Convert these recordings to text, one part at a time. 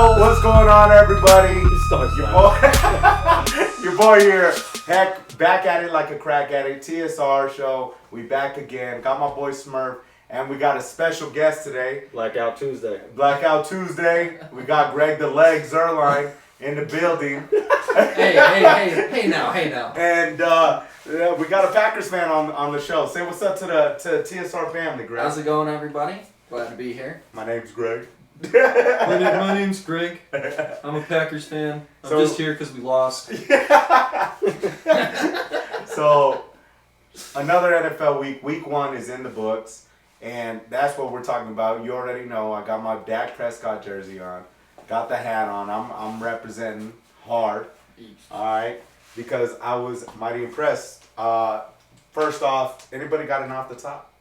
Show. What's going on, everybody? Your Your boy here. Heck, back at it like a crack addict. Tsr Show. We back again. Got my boy Smurf, and we got a special guest today. Blackout Tuesday. Blackout Tuesday. We got Greg the Leg Zerline in the building. Hey now. And we got a Packers fan on the show. Say what's up to TSR family, Greg. How's it going, everybody? Glad to be here. My name's Greg. My name's Greg. I'm a Packers fan. I'm just here because we lost. So, another NFL week. Week 1 is in the books. And that's what we're talking about. You already know. I got my Dak Prescott jersey on. Got the hat on. I'm representing hard. Alright. Because I was mighty impressed. First off, anybody got an off the top?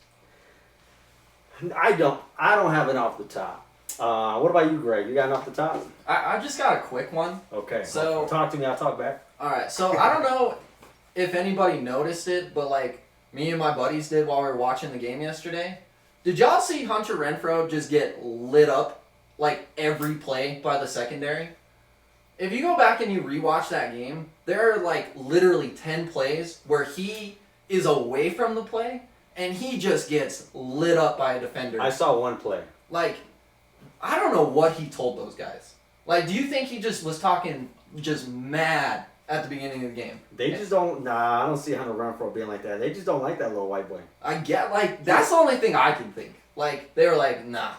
I don't have an off the top. What about you, Greg? You got an off the top? I just got a quick one. Okay. So talk to me. I'll talk back. Alright, so I don't know if anybody noticed it, but like me and my buddies did while we were watching the game yesterday. Did y'all see Hunter Renfrow just get lit up like every play by the secondary? If you go back and you rewatch that game, there are like literally 10 plays where he is away from the play and he just gets lit up by a defender. I saw one play. Like, I don't know what he told those guys. Like, do you think he just was talking just mad at the beginning of the game? They just don't. Nah, I don't see Hunter Renfrow being like that. They just don't like that little white boy. I get, like, that's the only thing I can think. Like, they were like, nah,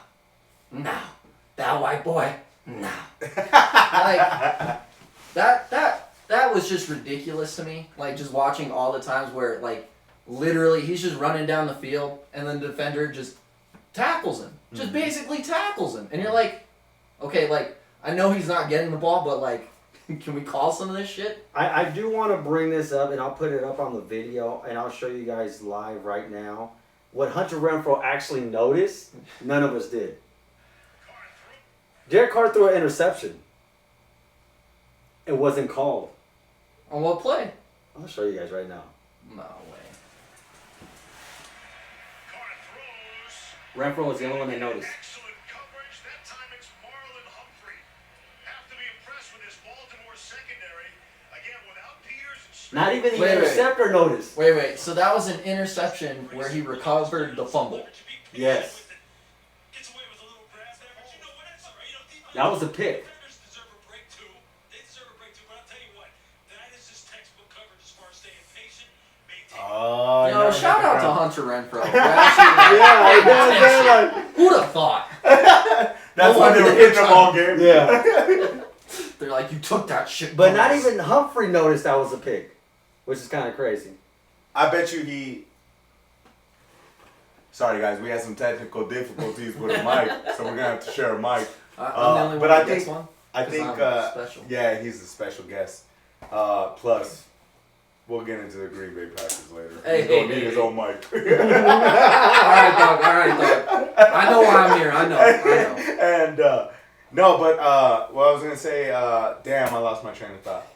that white boy, nah. Like, that was just ridiculous to me. Like, just watching all the times where, like, literally he's just running down the field and then the defender just tackles him. Just basically tackles him. And you're like, okay, like, I know he's not getting the ball, but, like, can we call some of this shit? I do want to bring this up, and I'll put it up on the video, and I'll show you guys live right now. What Hunter Renfrow actually noticed, none of us did. Derek Carr threw an interception. It wasn't called. On what play? I'll show you guys right now. No way. Renfrow was the only one that noticed. Excellent coverage. That time it's Marlon Humphrey. Have to be impressed with his Baltimore secondary. Again, without Peters and Not even the Wait. interceptor noticed. Wait. So that was an interception where he recovered the fumble. Yes. That was a pick. Yo, shout out to Hunter Renfrow. Who'd have thought? That's why they were hitting them all game. Yeah. They're like, you took that shit. But not even Humphrey noticed that was a pick, which is kind of crazy. I bet you he... Sorry, guys. We had some technical difficulties with a mic, so we're going to have to share a mic. I'm the only but one I that gets think, one. I think, I'm special. yeah, he's a special guest. Plus, we'll get into the Green Bay Packers later. He's gonna need his own mic. All right, dog. I know why I'm here. I know. And no, but what I was gonna say, damn, I lost my train of thought.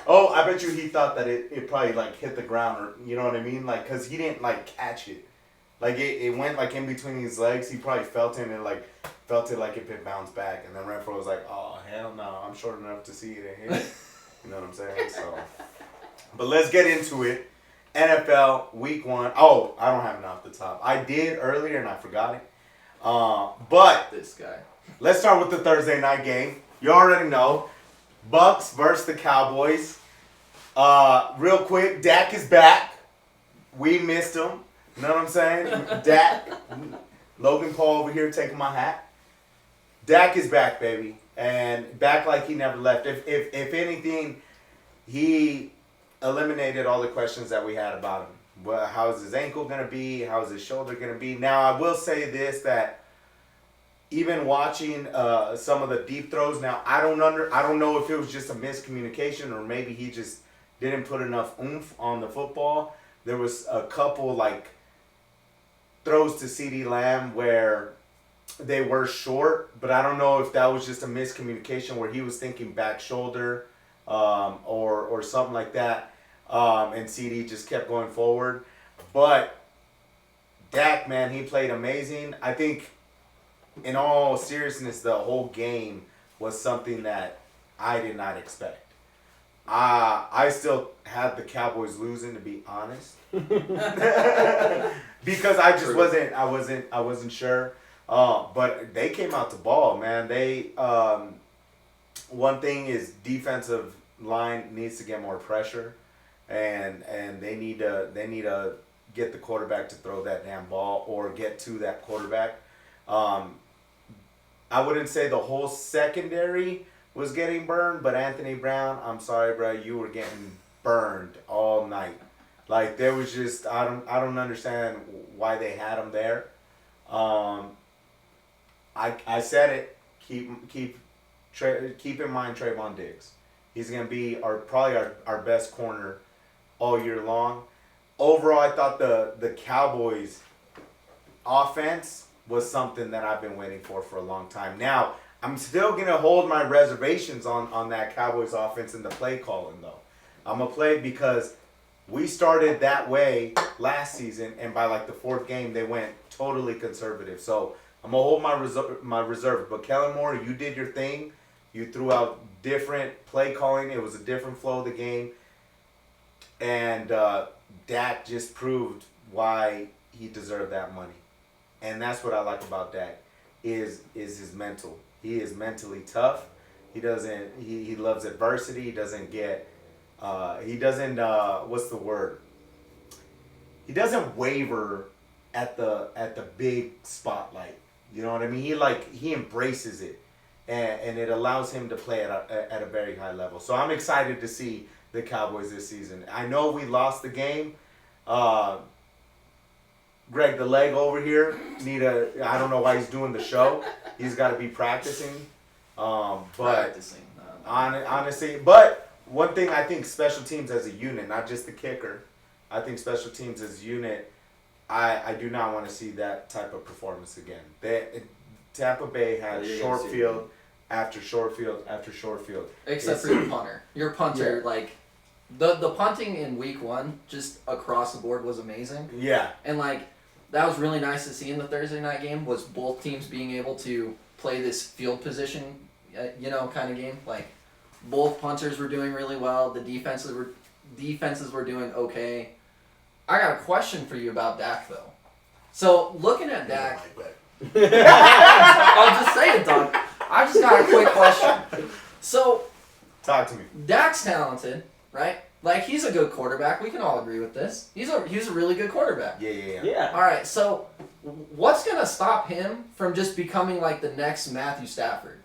Oh, I bet you he thought that it probably like hit the ground, or you know what I mean, like, cause he didn't like catch it. Like it went like in between his legs. He probably felt it and like felt it like it bounced back. And then Renfrow was like, "Oh hell no, I'm short enough to see it and hit it." You know what I'm saying? So, but let's get into it. NFL Week 1. Oh, I don't have it off the top. I did earlier and I forgot it. But This guy. let's start with the Thursday night game. You already know, Bucs versus the Cowboys. Real quick, Dak is back. We missed him. You know what I'm saying? Dak. Logan Paul over here taking my hat. Dak is back, baby. And back like he never left. If anything, he eliminated all the questions that we had about him. Well, how's his ankle going to be? How's his shoulder going to be? Now, I will say this, that even watching some of the deep throws, now I don't know if it was just a miscommunication or maybe he just didn't put enough oomph on the football. There was a couple like throws to CeeDee Lamb where they were short, but I don't know if that was just a miscommunication where he was thinking back shoulder or something like that, and CeeDee just kept going forward. But Dak, man, he played amazing. I think in all seriousness, the whole game was something that I did not expect. I still had the Cowboys losing, to be honest, because I just wasn't sure. But they came out to ball, man. They one thing is defensive line needs to get more pressure, and they need to get the quarterback to throw that damn ball or get to that quarterback. I wouldn't say the whole secondary was getting burned, but Anthony Brown, I'm sorry, bro, you were getting burned all night. Like there was just I don't understand why they had him there. I said it. Keep in mind Trayvon Diggs. He's gonna be probably our best corner all year long. Overall, I thought the Cowboys offense was something that I've been waiting for a long time. Now, I'm still going to hold my reservations on that Cowboys offense and the play calling, though. I'm going to play because we started that way last season, and by like the fourth game, they went totally conservative. So I'm going to hold my reserve. But Kellen Moore, you did your thing. You threw out different play calling. It was a different flow of the game. And Dak just proved why he deserved that money. And that's what I like about Dak is his mental. He is mentally tough. He loves adversity. He doesn't what's the word? He doesn't waver at the big spotlight. You know what I mean? He embraces it, and it allows him to play at a very high level. So I'm excited to see the Cowboys this season. I know we lost the game. Greg, the leg over here, I don't know why he's doing the show. He's got to be practicing. Honestly, but one thing I think special teams as a unit, not just the kicker, I think special teams as a unit, I do not want to see that type of performance again. Tampa Bay had short field after short field after short field. Except for your punter. Your punter, like, the punting in week 1, just across the board was amazing. Yeah. And, like, that was really nice to see in the Thursday night game, was both teams being able to play this field position, kind of game. Like, both punters were doing really well. The defenses were doing okay. I got a question for you about Dak, though. So, looking at Dak... I'll just say it, Doug. I just got a quick question. So... Talk to me. Dak's talented, right? Like, he's a good quarterback. We can all agree with this. He's a really good quarterback. Yeah. All right, so what's going to stop him from just becoming like the next Matthew Stafford?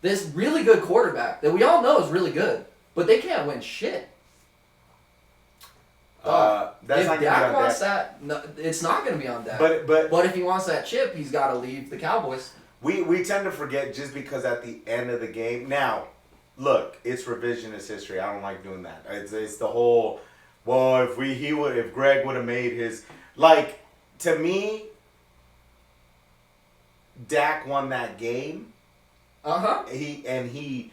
This really good quarterback that we all know is really good, but they can't win shit. That's if not Dak wants Dak. that, no, it's not going to be on Dak. But if he wants that chip, he's got to leave the Cowboys. We tend to forget just because at the end of the game now. Look, it's revisionist history. I don't like doing that. It's the whole, well, if Greg would have made his, like, to me, Dak won that game. He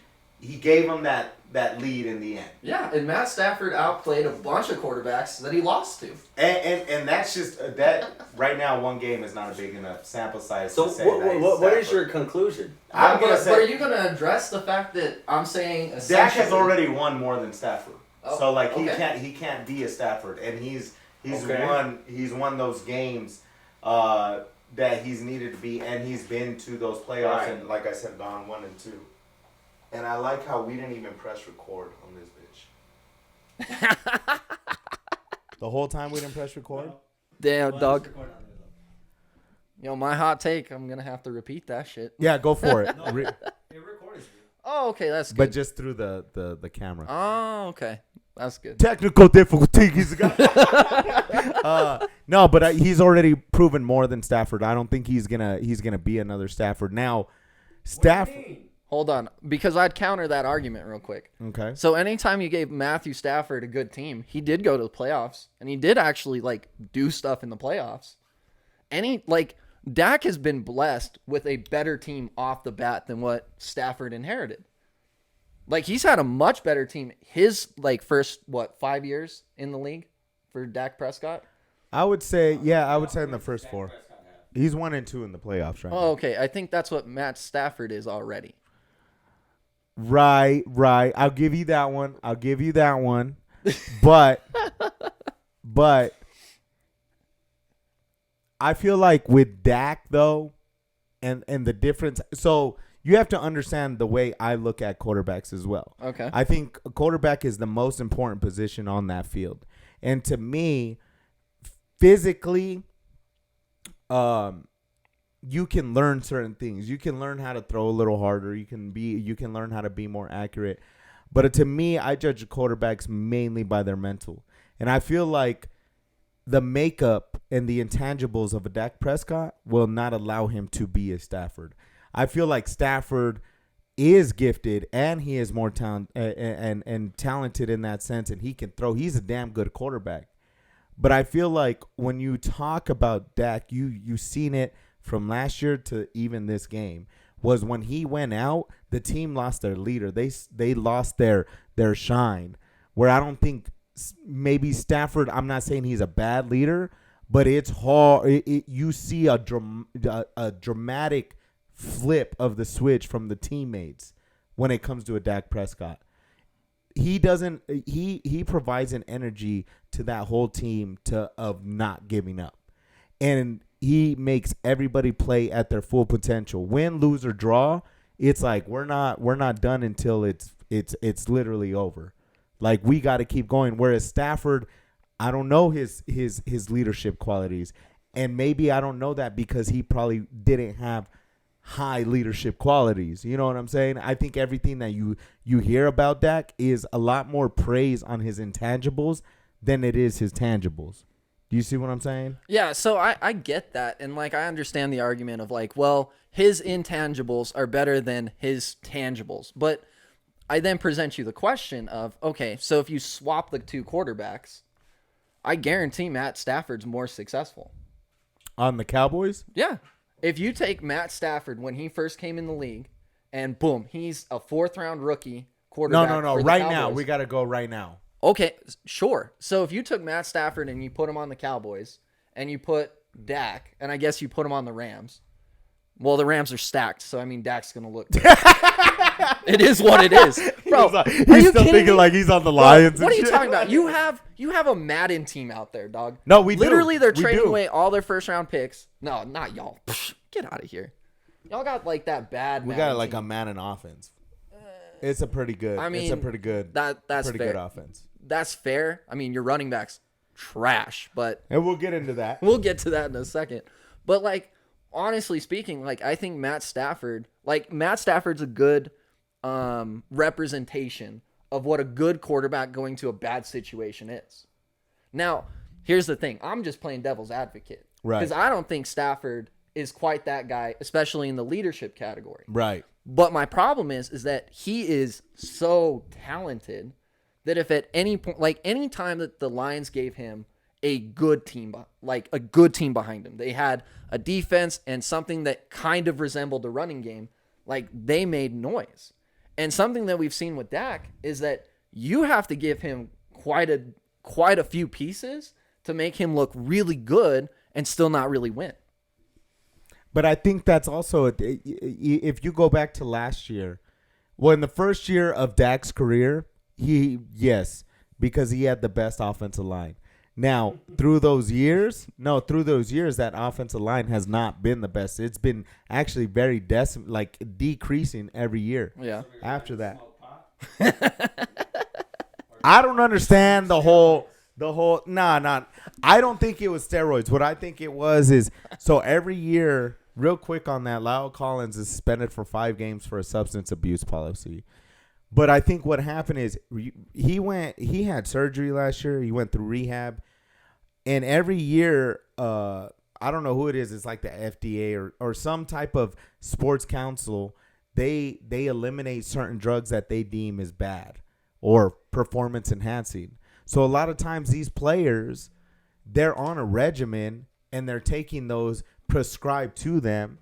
gave him that lead in the end. Yeah, and Matt Stafford outplayed a bunch of quarterbacks that he lost to. And that's just that right now. One game is not a big enough sample size. So to say what is your conclusion? But are you going to address the fact that I'm saying Dak has already won more than Stafford? Oh, so like okay. he can't be a Stafford, and he's okay. won those games that he's needed to be, and he's been to those playoffs, Right. and like I said, gone 1 and 2. And I like how we didn't even press record on this bitch. The whole time we didn't press record? Damn, Doug. My hot take, I'm going to have to repeat that shit. Yeah, go for it. It recorded. Oh, okay, that's good. But just through the camera. Oh, okay. That's good. Technical difficulties. No, but he's already proven more than Stafford. I don't think he's gonna be another Stafford. Now, Stafford. Hold on, because I'd counter that argument real quick. Okay. So anytime you gave Matthew Stafford a good team, he did go to the playoffs, and he did actually do stuff in the playoffs. Dak has been blessed with a better team off the bat than what Stafford inherited. He's had a much better team. His first 5 years in the league for Dak Prescott. I would say in the first 4. He's 1-2 in the playoffs right Oh, now. okay. I think that's what Matt Stafford is already. Right. I'll give you that one. But I feel like with Dak though, and the difference. So you have to understand the way I look at quarterbacks as well. Okay. I think a quarterback is the most important position on that field, and to me, physically, you can learn certain things. You can learn how to throw a little harder. You can learn how to be more accurate. But to me, I judge quarterbacks mainly by their mental. And I feel like the makeup and the intangibles of a Dak Prescott will not allow him to be a Stafford. I feel like Stafford is gifted and he is more and talented in that sense, and he can throw. He's a damn good quarterback. But I feel like when you talk about Dak, you've seen it from last year to even this game, was when he went out, the team lost their leader. They lost their shine. Where I don't think maybe Stafford, I'm not saying he's a bad leader, but it's hard. You see a dramatic flip of the switch from the teammates when it comes to a Dak Prescott. He doesn't. He provides an energy to that whole team of not giving up, and he makes everybody play at their full potential. Win, lose, or draw, it's like we're not done until it's literally over. Like, we got to keep going. Whereas Stafford, I don't know his leadership qualities, and maybe I don't know that because he probably didn't have high leadership qualities. You know what I'm saying? I think everything that you hear about Dak is a lot more praise on his intangibles than it is his tangibles. Do you see what I'm saying? Yeah, so I get that, and like I understand the argument of like, well, his intangibles are better than his tangibles. But I then present you the question of, okay, so if you swap the two quarterbacks, I guarantee Matt Stafford's more successful. On the Cowboys? Yeah. If you take Matt Stafford when he first came in the league, and boom, he's a 4th-round rookie quarterback. No. for the Right Cowboys. now. We got to go right now. Okay, sure. So if you took Matt Stafford and you put him on the Cowboys, and you put Dak, and I guess you put him on the Rams. Well, the Rams are stacked, so I mean Dak's gonna look good. It is what it is, bro. He's still thinking like he's on the Lions. What are you shit. talking about? You have a Madden team out there, dog. No, we literally do. they're We trading do. away all their 1st-round picks. No, not y'all. Psh, get out of here. Y'all got like that bad. We Madden got like team. a Madden offense. It's a pretty good. I mean, it's a pretty good. that's pretty fair. good offense. That's fair. I mean, your running back's trash, but And we'll get into that. we'll get to that in a second. But like, honestly speaking, like I think Matt Stafford's a good representation of what a good quarterback going to a bad situation is. Now, here's the thing. I'm just playing devil's advocate. Right. Because I don't think Stafford is quite that guy, especially in the leadership category. Right. But my problem is that he is so talented that if at any point, like any time that the Lions gave him a good team, like a good team behind him, they had a defense and something that kind of resembled a running game, like they made noise. And something that we've seen with Dak is that you have to give him quite a few pieces to make him look really good and still not really win. But I think that's also, if you go back to last year, well, in the first year of Dak's career, because he had the best offensive line. Now, through those years, that offensive line has not been the best. It's been actually very decreasing every year. Yeah. After that. I don't understand the whole I don't think it was steroids. What I think it was is, so every year, real quick on that, Lyle Collins is suspended for 5 games for a substance abuse policy. But I think what happened is he had surgery last year. He went through rehab. And every year, I don't know who it is. It's like the FDA or some type of sports council. They eliminate certain drugs that they deem as bad or performance enhancing. So a lot of times these players, they're on a regimen and they're taking those prescribed to them.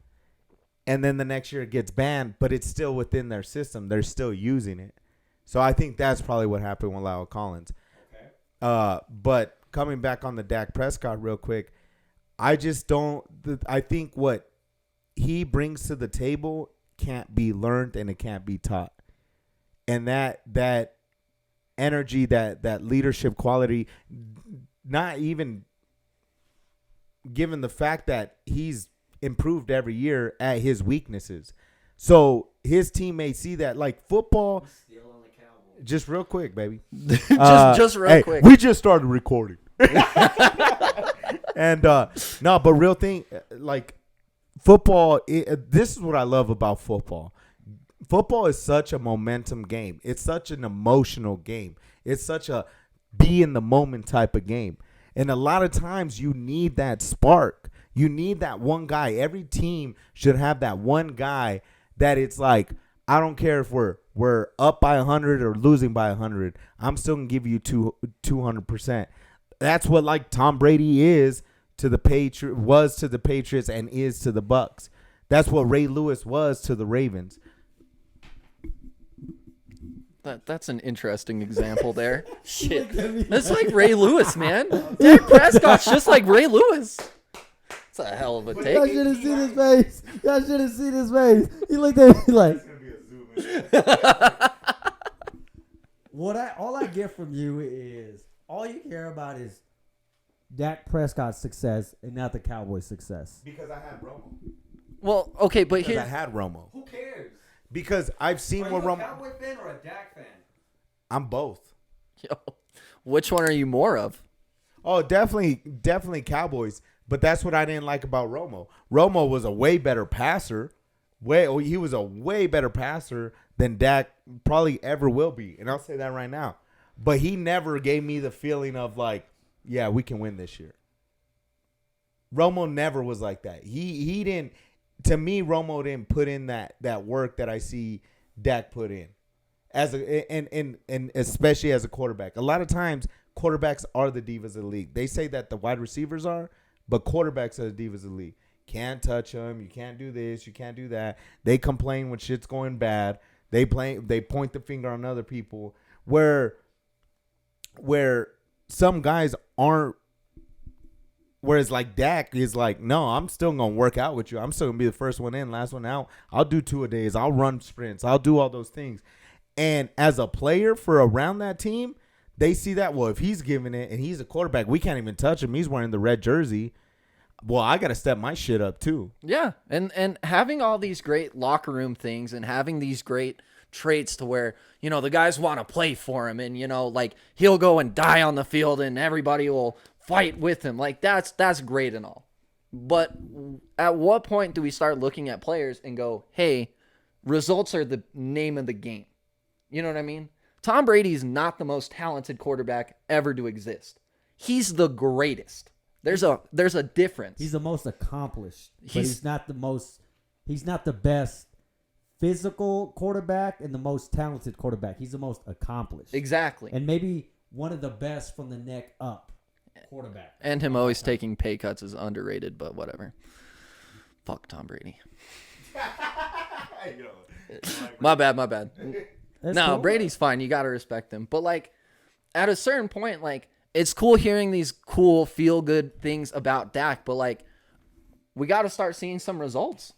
And then the next year it gets banned, but it's still within their system. They're still using it. So I think that's probably what happened with Lyle Collins. Okay. But coming back on the Dak Prescott real quick, I just don't. I think what he brings to the table can't be learned and it can't be taught. And that energy, that leadership quality, not even given the fact that he's improved every year at his weaknesses. So his teammates see that, like football. Just real quick, baby. just real quick. We just started recording. And no, but real thing, like football. This is what I love about football. Football is such a momentum game. It's such an emotional game. It's such a be in the moment type of game. And a lot of times you need that spark. You need that one guy. Every team should have that one guy that it's like, I don't care if we're up by 100 or losing by 100. I'm still going to give you 200%. That's what like Tom Brady is to the was to the Patriots and is to the Bucks. That's what Ray Lewis was to the Ravens. That's an interesting example there. Shit. That's like Ray Lewis, man. Dak Prescott's just like Ray Lewis. It's a hell of a take. Y'all should have seen his face. Y'all should have seen his face. He looked at me like. All I get from you is all you care about is Dak Prescott's success and not the Cowboys' success. Because I had Romo. Well, okay, but Because here I had Romo. Who cares? Because I've seen what Romo. Cowboy fan or a Dak fan? I'm both. Yo, which one are you more of? Oh, definitely Cowboys. But that's what I didn't like about Romo. Romo was a way better passer. He was a way better passer than Dak probably ever will be. And I'll say that right now. But he never gave me the feeling of like, yeah, we can win this year. Romo never was like that. He didn't. To me, Romo didn't put in that work that I see Dak put in, and especially as a quarterback. A lot of times, quarterbacks are the divas of the league. They say that the wide receivers are, but quarterbacks are the divas of the league. Can't touch them. You can't do this. You can't do that. They complain when shit's going bad. They point the finger on other people. Where some guys aren't. Whereas like Dak is like, no, I'm still going to work out with you. I'm still going to be the first one in, last one out. I'll do 2-a-days. I'll run sprints. I'll do all those things. And as a player for around that team, they see that, well, if he's giving it and he's a quarterback, we can't even touch him. He's wearing the red jersey. Well, I got to step my shit up too. Yeah, and having all these great locker room things and having these great traits to where, you know, the guys want to play for him and, you know, like he'll go and die on the field and everybody will fight with him. Like that's great and all. But at what point do we start looking at players and go, hey, results are the name of the game? You know what I mean? Tom Brady's not the most talented quarterback ever to exist. He's the greatest. There's a difference. He's the most accomplished. But he's not the best physical quarterback and the most talented quarterback. He's the most accomplished. Exactly. And maybe one of the best from the neck up quarterback. And him always taking pay cuts is underrated, but whatever. Fuck Tom Brady. My bad. That's No, cool. Brady's fine. You got to respect him. But, like, at a certain point, like, it's cool hearing these cool, feel-good things about Dak, but, like, we got to start seeing some results.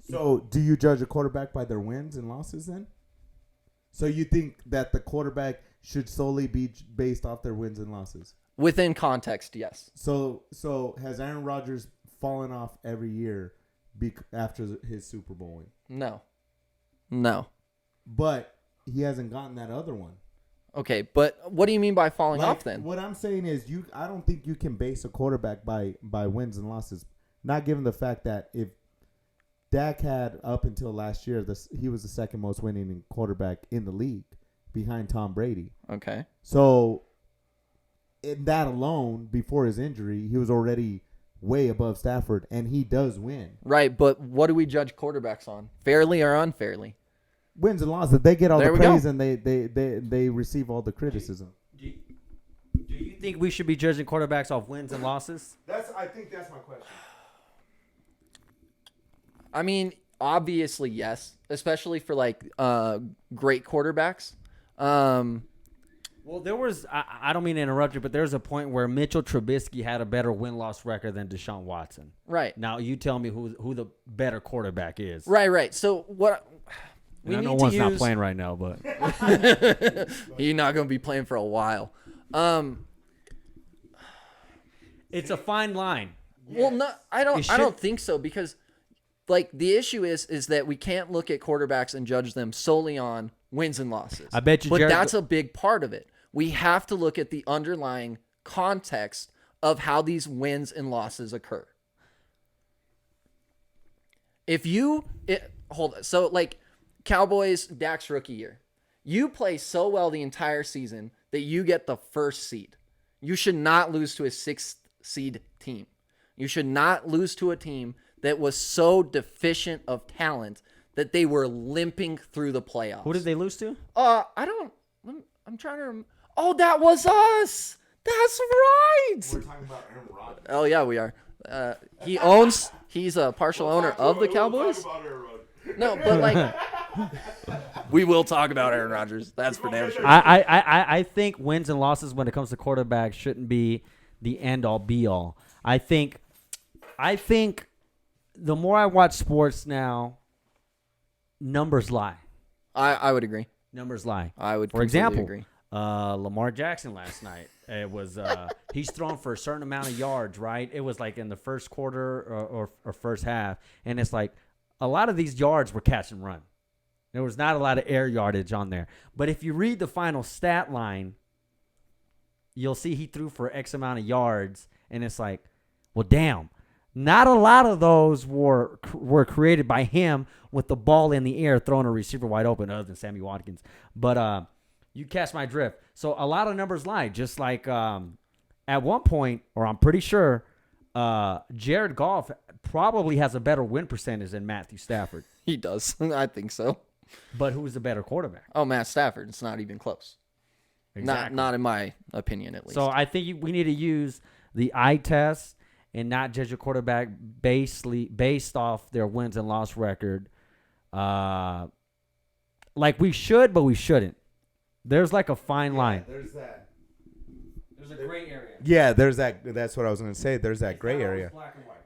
So, do you judge a quarterback by their wins and losses then? So, you think that the quarterback should solely be based off their wins and losses? Within context, yes. So has Aaron Rodgers fallen off every year after his Super Bowl win? No. But he hasn't gotten that other one. Okay, but what do you mean by falling off then? What I'm saying is I don't think you can base a quarterback by wins and losses. Not given the fact that if Dak had up until last year, he was the second most winning quarterback in the league behind Tom Brady. Okay. So in that alone, before his injury, he was already way above Stafford, and he does win. Right, but what do we judge quarterbacks on? Fairly or unfairly? Wins and losses. They get all There the we praise go. and they receive all the criticism. Do you think we should be judging quarterbacks off wins and losses? I think that's my question. I mean, obviously, yes. Especially for, like, great quarterbacks. Well, there was, I don't mean to interrupt you, but there's a point where Mitchell Trubisky had a better win-loss record than Deshaun Watson. Right. Now, you tell me who the better quarterback is. Right. So what we I need know to one's use. not playing right now, but. He's not going to be playing for a while. It's a fine line. Well, no, I don't think so because, like, the issue is that we can't look at quarterbacks and judge them solely on wins and losses. I bet you, but Jared, that's a big part of it. We have to look at the underlying context of how these wins and losses occur. So like Cowboys, Dak's rookie year, you play so well the entire season that you get the first seed. You should not lose to a 6th seed team. You should not lose to a team that was so deficient of talent that they were limping through the playoffs. Who did they lose to? I'm trying to Oh, that was us. That's right. We're talking about Aaron Rodgers. Oh, yeah, we are. He's a partial owner of the Cowboys. No, but like, we will talk about Aaron Rodgers. That's for damn sure. I think wins and losses when it comes to quarterbacks shouldn't be the end-all, be-all. I think the more I watch sports now, numbers lie. I would agree. Numbers lie. I would. For example, agree. Lamar Jackson last night. It was he's thrown for a certain amount of yards, right? It was like in the first quarter or first half, and it's like a lot of these yards were catch and run. There was not a lot of air yardage on there. But if you read the final stat line, you'll see he threw for X amount of yards, and it's like, well, damn. Not a lot of those were created by him with the ball in the air, throwing a receiver wide open, other than Sammy Watkins. But you catch my drift. So a lot of numbers lie. Just like at one point, or I'm pretty sure, Jared Goff probably has a better win percentage than Matthew Stafford. He does. I think so. But who's the better quarterback? Oh, Matt Stafford. It's not even close. Exactly. Not in my opinion, at least. So I think we need to use the eye test and not judge a quarterback based off their wins and loss record. Like we should, but we shouldn't. There's like a fine line. There's that. There's a gray area. Yeah, there's that. That's what I was going to say. There's that gray area.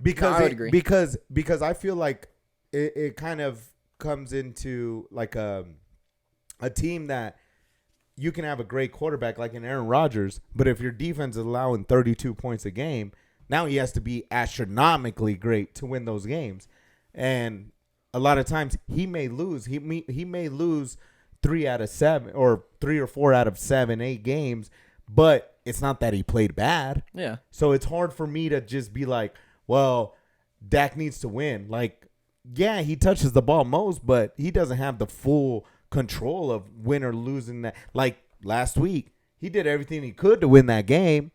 Because I would agree. Because I feel like it kind of comes into like a team that you can have a great quarterback like an Aaron Rodgers, but if your defense is allowing 32 points a game, now he has to be astronomically great to win those games. And a lot of times he may lose. He may lose 3 out of 7 or 3 or 4 out of 7, 8 games, but it's not that he played bad. Yeah. So it's hard for me to just be like, well, Dak needs to win. Like, yeah, he touches the ball most, but he doesn't have the full control of win or losing that. Like last week, he did everything he could to win that game,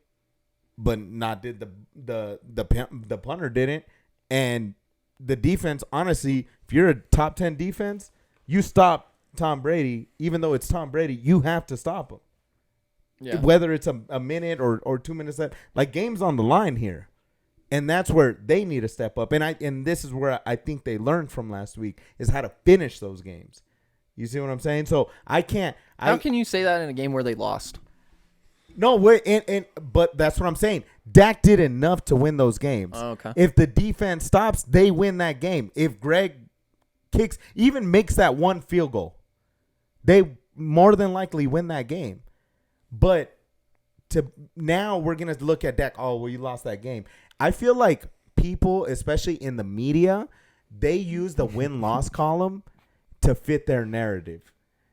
but not did the punter didn't. And the defense, honestly, if you're a top 10 defense, you stop Tom Brady. Even though it's Tom Brady, you have to stop him. Yeah. Whether it's a minute or 2 minutes left, like game's on the line here. And that's where they need to step up. And this is where I think they learned from last week is how to finish those games. You see what I'm saying? So I can't. How can you say that in a game where they lost? No, but that's what I'm saying. Dak did enough to win those games. Oh, okay. If the defense stops, they win that game. If Greg even makes that one field goal, they more than likely win that game. But now we're going to look at Dak, oh, well, you lost that game. I feel like people, especially in the media, they use the win-loss column to fit their narrative.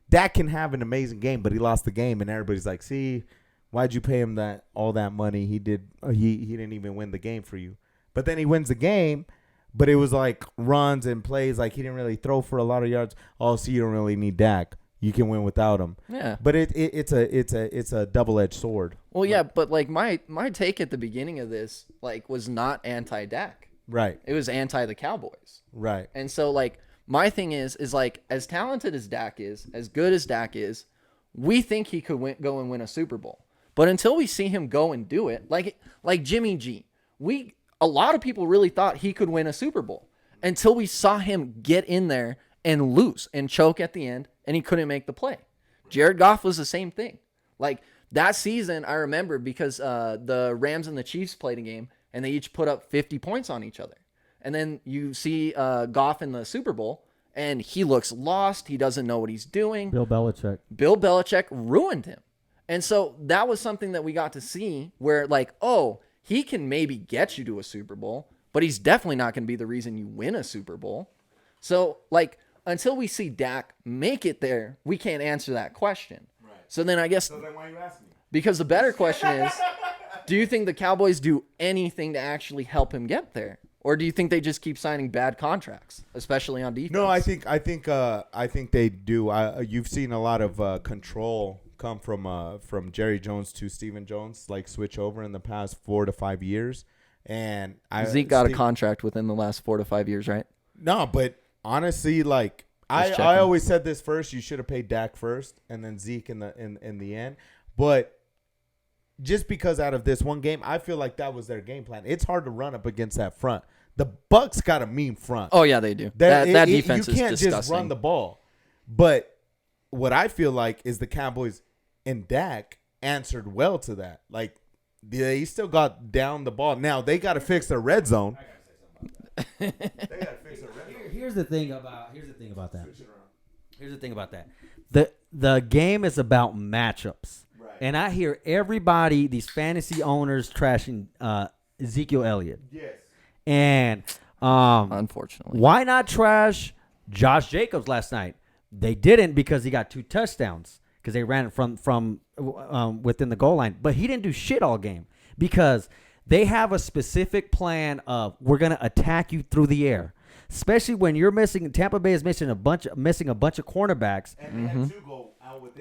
Dak can have an amazing game, but he lost the game, and everybody's like, see, why'd you pay him all that money? He didn't even win the game for you. But then he wins the game, but it was like runs and plays, like he didn't really throw for a lot of yards. Oh, so you don't really need Dak. You can win without him. Yeah. But it's a double-edged sword. Well, yeah, but like my take at the beginning of this like was not anti-Dak. Right. It was anti the Cowboys. Right. And so like my thing is like as talented as Dak is, as good as Dak is, we think he could go and win a Super Bowl. But until we see him go and do it, like Jimmy G, a lot of people really thought he could win a Super Bowl until we saw him get in there and lose and choke at the end, and he couldn't make the play. Jared Goff was the same thing. Like That season, I remember because the Rams and the Chiefs played a game, and they each put up 50 points on each other. And then you see Goff in the Super Bowl, and he looks lost. He doesn't know what he's doing. Bill Belichick. Bill Belichick ruined him. And so that was something that we got to see where, like, oh, he can maybe get you to a Super Bowl, but he's definitely not going to be the reason you win a Super Bowl. So, like, until we see Dak make it there, we can't answer that question. Right. So then I guess... So then why you ask me? Because the better question is, do you think the Cowboys do anything to actually help him get there? Or do you think they just keep signing bad contracts, especially on defense? No, I think they do. You've seen a lot of control come from Jerry Jones to Stephen Jones, like switch over in the past 4 to 5 years. And Zeke got a contract within the last 4 to 5 years, right? No, but honestly, like I always said this first. You should have paid Dak first, and then Zeke in the end. But just because out of this one game, I feel like that was their game plan. It's hard to run up against that front. The Bucs got a mean front. Oh yeah, they do. That defense is disgusting. You can't just run the ball. But what I feel like is the Cowboys and Dak answered well to that. Like they still got down the ball. Now they got to fix their red zone. They gotta fix their red zone. Here's the thing about that. The game is about matchups. Right. And I hear everybody, these fantasy owners, trashing Ezekiel Elliott. Yes. And unfortunately, why not trash Josh Jacobs last night? They didn't because he got 2 touchdowns because they ran it from within the goal line. But he didn't do shit all game because they have a specific plan of we're gonna attack you through the air, especially when you're missing. Tampa Bay is missing a bunch of cornerbacks. And they had 2 go out with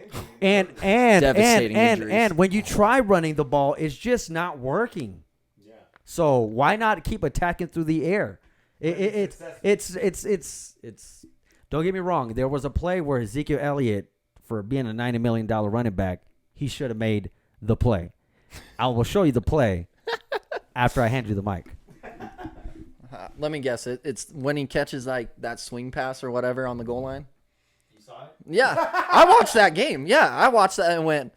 injury. And when you try running the ball, it's just not working. So why not keep attacking through the air? It's don't get me wrong. There was a play where Ezekiel Elliott, for being a $90 million running back, he should have made the play. I will show you the play after I hand you the mic. Let me guess. It's when he catches like that swing pass or whatever on the goal line. You saw it? Yeah, I watched that game. Yeah, I watched that and went.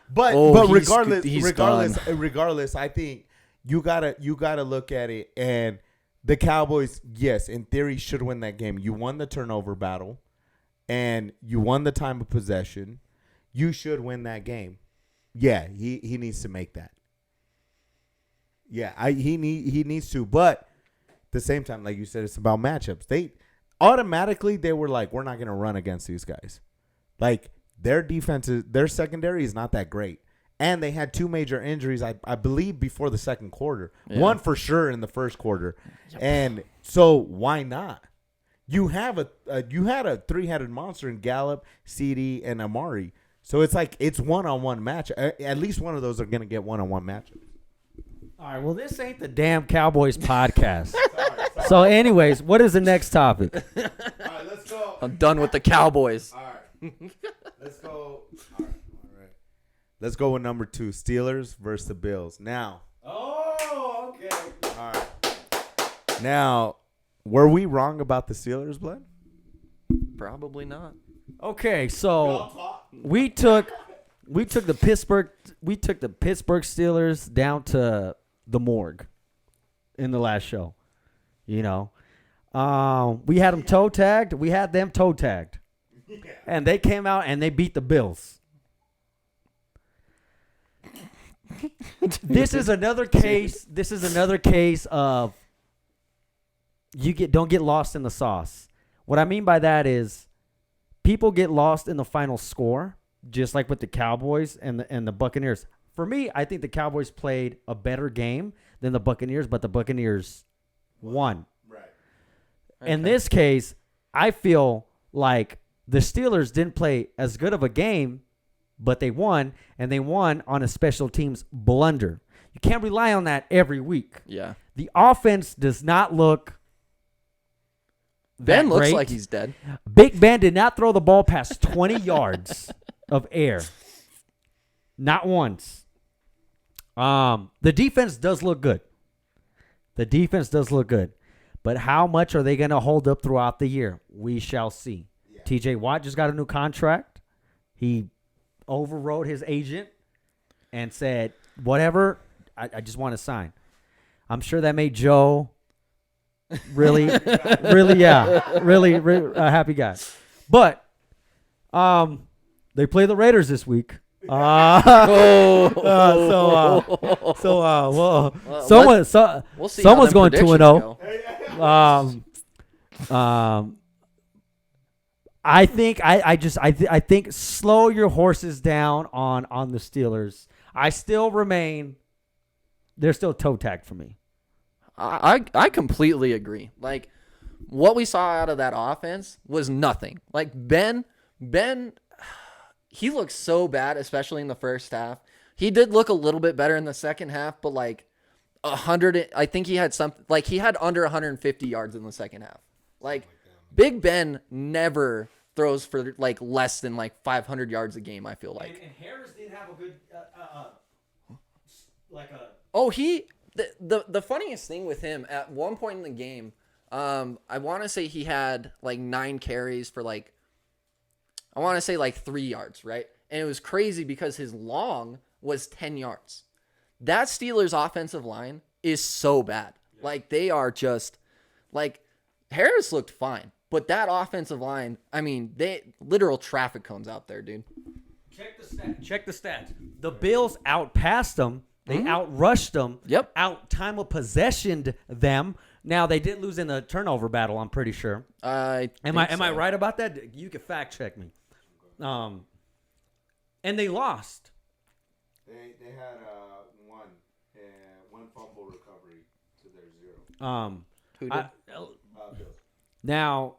But regardless, I think. You gotta look at it, and the Cowboys, yes, in theory, should win that game. You won the turnover battle, and you won the time of possession. You should win that game. Yeah, he needs to make that. Yeah, he needs to. But at the same time, like you said, it's about matchups. They were like, we're not gonna run against these guys. Like their secondary is not that great. And they had 2 major injuries, I believe, before the second quarter. Yeah. One for sure in the first quarter. Yep. And so why not? You had a 3-headed monster in Gallup, CD, and Amari. So it's like it's one-on-one match. At least one of those are going to get one-on-one matchups. All right, well, this ain't the damn Cowboys podcast. sorry. So anyways, what is the next topic? All right, let's go. I'm done with the Cowboys. All right. Let's go. All right. Let's go with number 2, Steelers versus the Bills. Now. Oh, okay. All right. Now, were we wrong about the Steelers, Blood? Probably not. Okay, so we took the Pittsburgh Steelers down to the morgue in the last show. You know, we had them toe tagged. And they came out and they beat the Bills. This is another case. Of don't get lost in the sauce. What I mean by that is people get lost in the final score, just like with the Cowboys and the Buccaneers. For me, I think the Cowboys played a better game than the Buccaneers, but the Buccaneers won. Right. Okay. In this case, I feel like the Steelers didn't play as good of a game, but they won, and they won on a special teams blunder. You can't rely on that every week. Yeah. The offense does not look Ben looks great. like he's dead. Big Ben did not throw the ball past 20 yards of air. Not once. The defense does look good. But how much are they going to hold up throughout the year? We shall see. Yeah. TJ Watt just got a new contract. He overrode his agent and said, whatever, I just want to sign. I'm sure that made Joe really, really a happy guy. But they play the Raiders this week. Well, We'll see. someone's how them going 2-0. I think slow your horses down on the Steelers. They're still toe tagged for me. I completely agree. Like, what we saw out of that offense was nothing. Like, Ben, he looked so bad, especially in the first half. He did look a little bit better in the second half, but like 100, I think he had something, like he had under 150 yards in the second half. Like, Big Ben never throws for like less than like 500 yards a game, I feel like. And Harris did have a good, The funniest thing with him at one point in the game, I want to say he had like 9 carries for like, I want to say like 3 yards, right? And it was crazy because his long was 10 yards. That Steelers offensive line is so bad. Like, they are just like, Harris looked fine, but that offensive line, I mean, literal traffic cones out there, dude. Check the stats. The Bills outpassed them. They outrushed them. Yep. Out time of possessioned them. Now they did lose in the turnover battle, I'm pretty sure. Am I right about that? You can fact check me. And they lost. They had one fumble recovery to their 0. Who did? Now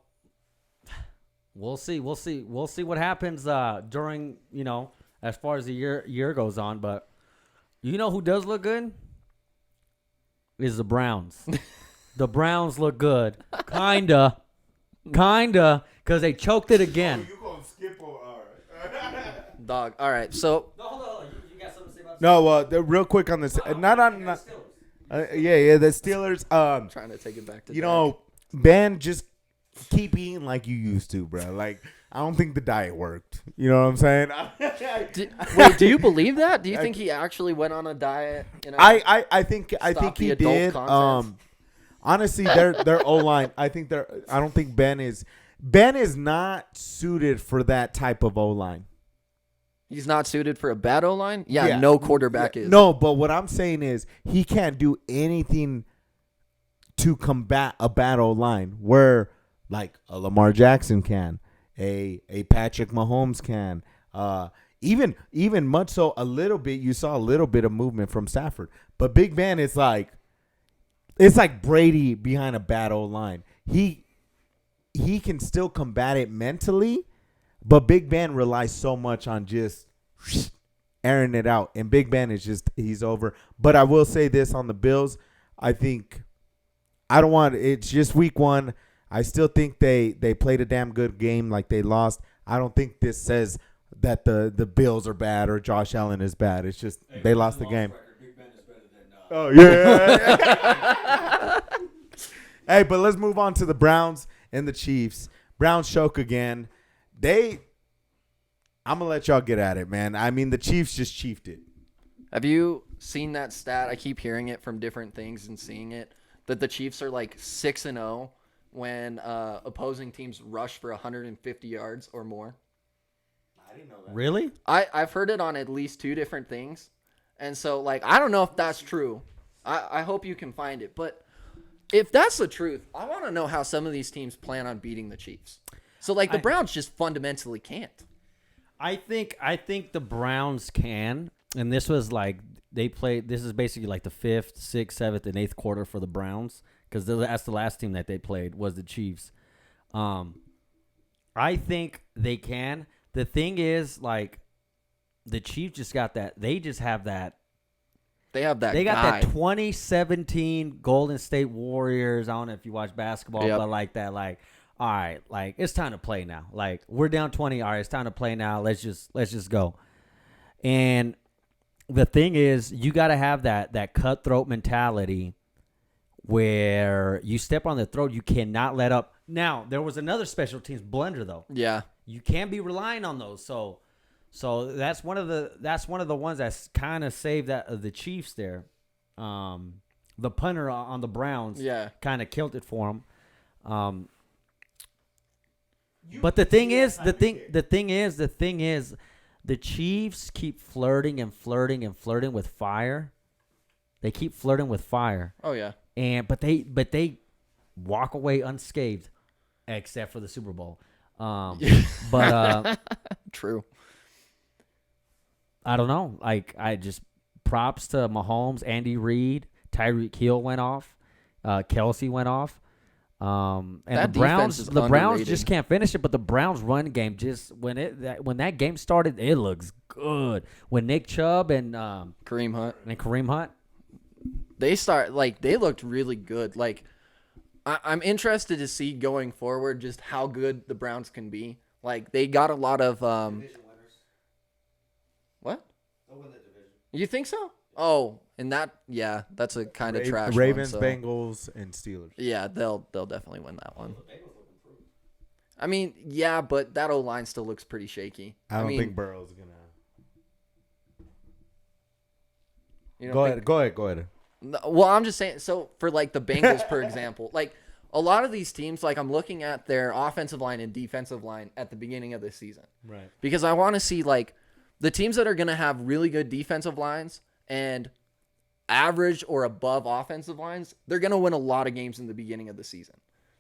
we'll see what happens during, as far as the year goes on, but you know who does look good? Is the Browns. The Browns look good. Kinda, because they choked it again. You gonna skip or all right? Dog. All right, so. No, hold on. You got something to say about No, real quick on this. The Steelers. Trying to take it back to Ben, just keep eating like you used to, bro. Like, I don't think the diet worked. You know what I'm saying? Wait, do you believe that? Do you think he actually went on a diet? I think he did. Content? Honestly, their O line. I don't think Ben is not suited for that type of O line. He's not suited for a bad O line. Yeah, no quarterback is. No, but what I'm saying is he can't do anything to combat a bad O line where like a Lamar Jackson can, a Patrick Mahomes can, even much so a little bit. You saw a little bit of movement from Stafford, but Big Ben is like. It's like Brady behind a bad old line. He can still combat it mentally, but Big Ben relies so much on just airing it out. And Big Ben is just, he's over. But I will say this on the Bills. It's just week 1. I still think they played a damn good game like they lost. I don't think this says that the Bills are bad or Josh Allen is bad. It's just they lost the game. Oh, yeah. Hey, but let's move on to the Browns and the Chiefs. Browns choke again. I'm going to let y'all get at it, man. I mean, the Chiefs just chiefed it. Have you seen that stat? I keep hearing it from different things and seeing it, that the Chiefs are like 6-0 when opposing teams rush for 150 yards or more. I didn't know that. Really? I've heard it on at least 2 different things. And so, like, I don't know if that's true. I hope you can find it. But if that's the truth, I want to know how some of these teams plan on beating the Chiefs. So, like, the Browns just fundamentally can't. I think the Browns can. And this was like they played. This is basically like the 5th, 6th, 7th, and 8th quarter for the Browns because that's the last team that they played was the Chiefs. I think they can. The thing is, like, the Chiefs just got that. They just have that. They have that. They got guy. that 2017 Golden State Warriors. I don't know if you watch basketball, Yep. but like that, like, all right, like it's time to play now. Like we're down 20. All right, it's time to play now. Let's just go. And the thing is, you got to have that cutthroat mentality where you step on the throat. You cannot let up. Now there was another special teams blunder though. Yeah. You can't be relying on those. So So that's one of the ones that's kind of saved that the Chiefs there. The punter on the Browns kind of killed it for him. But the thing is, the Chiefs keep flirting with fire. They keep flirting with fire. Oh yeah. But they walk away unscathed, except for the Super Bowl. But True. I don't know. Like I just props to Mahomes, Andy Reid, Tyreek Hill went off, Kelsey went off. And That the defense is Browns underrated. just can't finish it. But the Browns run game just when that game started, it looks good. When Nick Chubb and Kareem Hunt, they looked really good. Like I'm interested to see going forward just how good the Browns can be. Like they got a lot of what? They'll win the division. You think so? Oh, and that's a kind of trash Ravens, one, so. Bengals, and Steelers. Yeah, they'll definitely win that one. I mean, yeah, but that O-line still looks pretty shaky. I don't mean, think Burrow's gonna. you don't Go think- ahead. No, well, I'm just saying. So for like the Bengals, for example, like a lot of these teams, like I'm looking at their offensive line and defensive line at the beginning of the season, Right. because I want to see like the teams that are going to have really good defensive lines and average or above offensive lines. They're going to win a lot of games in the beginning of the season.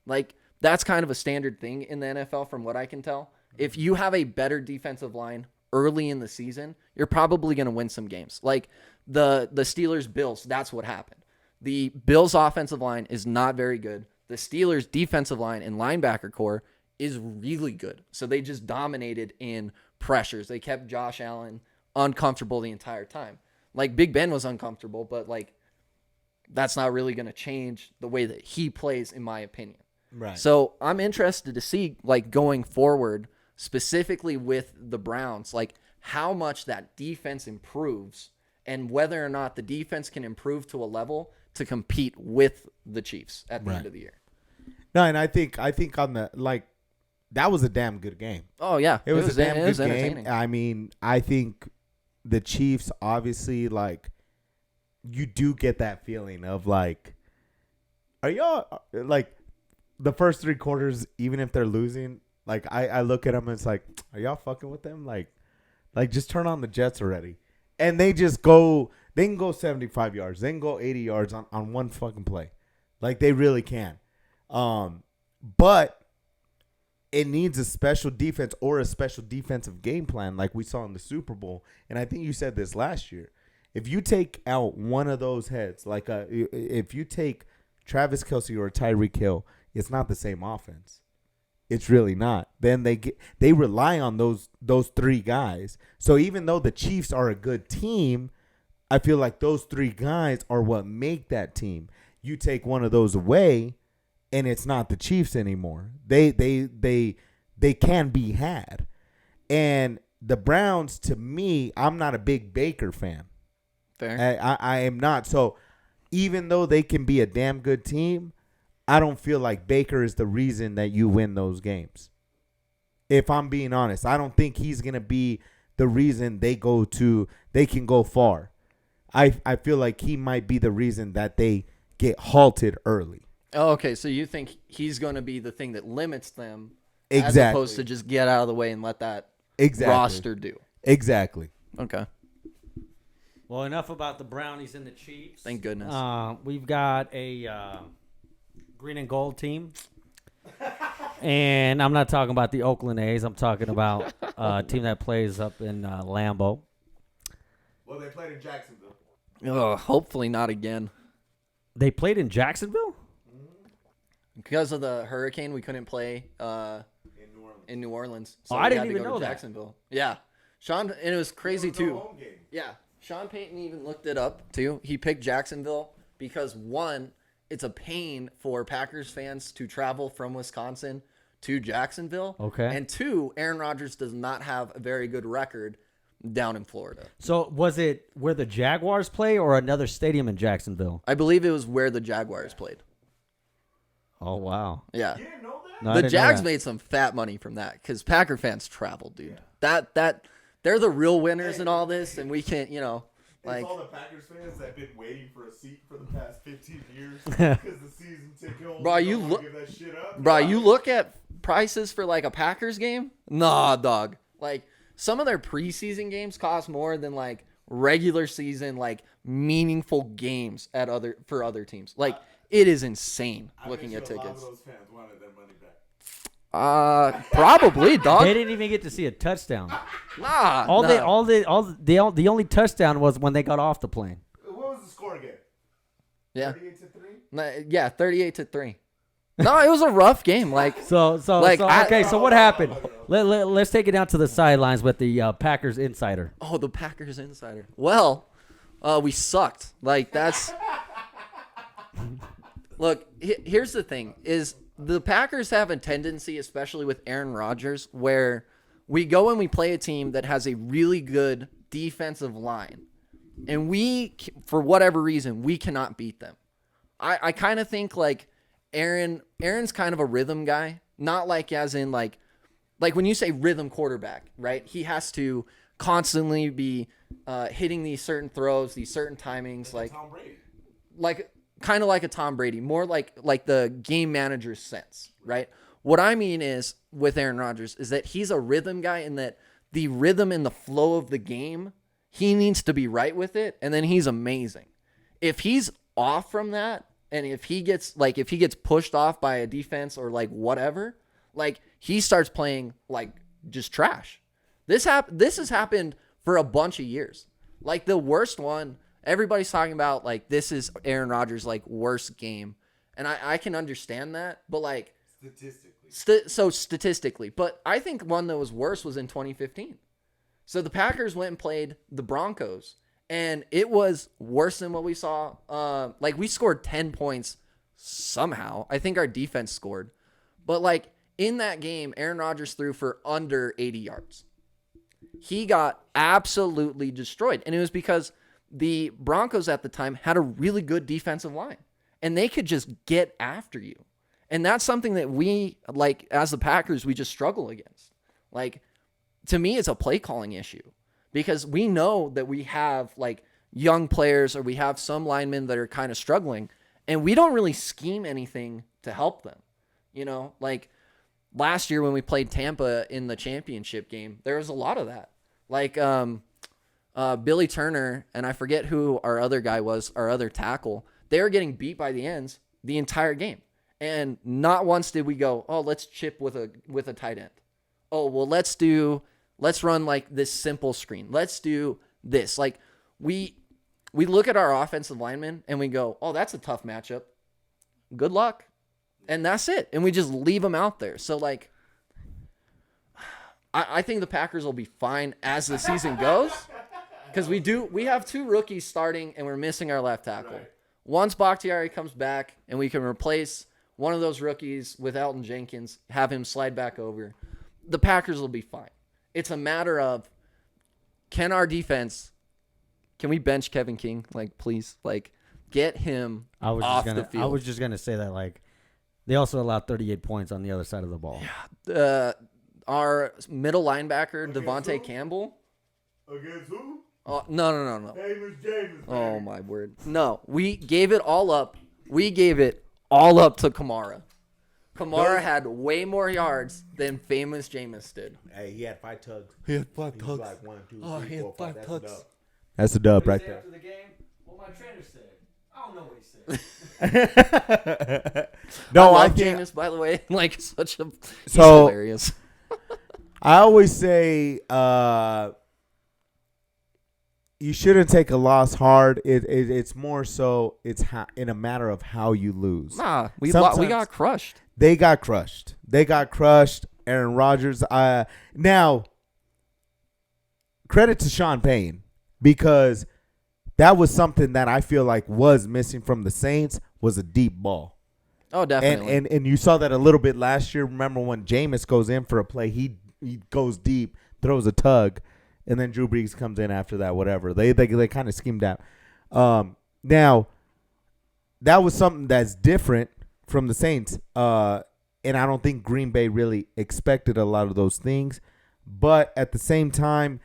Like that's kind of a standard thing in the NFL, from what I can tell. If you have a better defensive line early in the season, you're probably going to win some games. Like the Steelers Bills, that's what happened. The Bills offensive line is not very good. The Steelers defensive line and linebacker core is really good. So they just dominated in pressures. They kept Josh Allen uncomfortable the entire time. Like Big Ben was uncomfortable, but like that's not really going to change the way that he plays, in my opinion. Right. So I'm interested to see, like, going forward, specifically with the Browns, like how much that defense improves and whether or not the defense can improve to a level to compete with the Chiefs at the end of the year. No, and I think on the that was a damn good game. Oh yeah, It was a damn good game. entertaining. I mean, I think the Chiefs obviously you do get that feeling of like, are y'all like the first 3 quarters, even if they're losing, like I look at them and it's like, are y'all fucking with them? Like just turn on the Jets already. And they just go, they can go 75 yards. They can go 80 yards on one fucking play. Like they really can. But it needs a special defense or a special defensive game plan like we saw in the Super Bowl. And I think you said this last year. If you take out one of those heads, like if you take Travis Kelce or Tyreek Hill, it's not the same offense. It's really not. Then they rely on those 3 guys. So even though the Chiefs are a good team, I feel like those 3 guys are what make that team. You take one of those away, and it's not the Chiefs anymore. They can be had. And the Browns, to me, I'm not a big Baker fan. Fair. I am not. So even though they can be a damn good team, I don't feel like Baker is the reason that you win those games. If I'm being honest, I don't think he's going to be the reason they can go far. I feel like he might be the reason that they get halted early. Oh, okay, so you think he's going to be the thing that limits them Exactly. as opposed to just get out of the way and let that roster do. Exactly. Okay. well, enough about the Brownies and the Chiefs. Thank goodness. We've got a green and gold team. And I'm not talking about the Oakland A's. I'm talking about a team that plays up in Lambeau. Well, they played in Jacksonville. Hopefully not again. They played in Jacksonville? Because of the hurricane, we couldn't play in New Orleans. So I we didn't had to even go know to that. Jacksonville. Yeah. And it was crazy, too. Home game. Yeah. Sean Payton even looked it up, too. He picked Jacksonville because, one, it's a pain for Packers fans to travel from Wisconsin to Jacksonville. Okay. And 2, Aaron Rodgers does not have a very good record down in Florida. So was it where the Jaguars play or another stadium in Jacksonville? I believe it was where the Jaguars played. Oh, wow. Yeah. You didn't know that? No, I The didn't know Jags that. made some fat money from that because Packer fans travel, dude. That they're the real winners in all this, and we can't, It's all the Packers fans that have been waiting for a seat for the past 15 years because the season ticket holders Bro, you don't wanna look- give that shit up. Bro, you look at prices for like a Packers game? Nah, dog. Like some of their preseason games cost more than like regular season, like meaningful games for other teams. Like it is insane looking at A lot of tickets. those fans wanted their money back. Probably, They dog. didn't even get to see a touchdown. Nah. The only touchdown was when they got off the plane. What was the score again? Yeah. 38-3? Yeah, 38-3. No, it was a rough game. Like So Like, so what happened? Let's take it down to the sidelines with the Packers insider. oh, the Packers insider. Well, we sucked. Like that's Look, here's the thing is the Packers have a tendency, especially with Aaron Rodgers, where we go and we play a team that has a really good defensive line. And we, for whatever reason, we cannot beat them. I kind of think like Aaron's kind of a rhythm guy, not like as in like when you say rhythm quarterback, right? He has to constantly be hitting these certain throws, these certain timings, like Tom Brady. like kind of like a Tom Brady, more like the game manager's sense, right? What I mean is with Aaron Rodgers is that he's a rhythm guy in that the rhythm and the flow of the game, he needs to be right with it, and then he's amazing. If he's off from that, and if he gets pushed off by a defense or like whatever, like he starts playing like just trash. This has happened for a bunch of years. Like the worst one, everybody's talking about like this is Aaron Rodgers' like worst game, and I can understand that, but like statistically, but I think one that was worse was in 2015. So the Packers went and played the Broncos, and it was worse than what we saw. Like we scored 10 points somehow. I think our defense scored, but like in that game, Aaron Rodgers threw for under 80 yards. He got absolutely destroyed, and it was because the Broncos at the time had a really good defensive line, and they could just get after you. And that's something that we, like, as the Packers, we just struggle against. Like, to me, it's a play calling issue because we know that we have, like, young players or we have some linemen that are kind of struggling, and we don't really scheme anything to help them. You know, like, last year when we played Tampa in the championship game, there was a lot of that. Like, Billy Turner, and I forget who our other guy was, our other tackle, they were getting beat by the ends the entire game. And not once did we go, oh, let's chip with a tight end. Oh, well, let's run like this simple screen. Let's do this. Like we look at our offensive linemen and we go, oh, that's a tough matchup. Good luck. And that's it. And we just leave them out there. So like, I think the Packers will be fine as the season goes. Because we have two rookies starting and we're missing our left tackle. Right. Once Bakhtiari comes back and we can replace one of those rookies with Elton Jenkins, have him slide back over, the Packers will be fine. It's a matter of, can we bench Kevin King? Like, please, like, get him off the field. I was just going to say that, like, they also allowed 38 points on the other side of the ball. Yeah. Our middle linebacker, Devontae Campbell. Against who? Oh, no. James. Oh, my word. No, we gave it all up. We gave it all up to Kamara. Kamara had way more yards than famous Jameis did. Hey, he had 5 tugs. He had 5 tugs. Like 1, 2, Oh, 3, he had 4, 5 5. tugs. That's a dub right there. After the game, what my trainer said. I don't know what he said. No, I I love think Jameis, by the way. Like, he's So- hilarious. I always say you shouldn't take a loss hard. It's more so in a matter of how you lose. Nah, we Sometimes- got crushed. They got crushed. Aaron Rodgers. Now, credit to Sean Payne because that was something that I feel like was missing from the Saints was a deep ball. Oh, definitely. And you saw that a little bit last year. Remember when Jameis goes in for a play, he goes deep, throws a tug, and then Drew Brees comes in after that. Whatever they kind of schemed out. Now, that was something that's different from the Saints, and I don't think Green Bay really expected a lot of those things. But at the same time,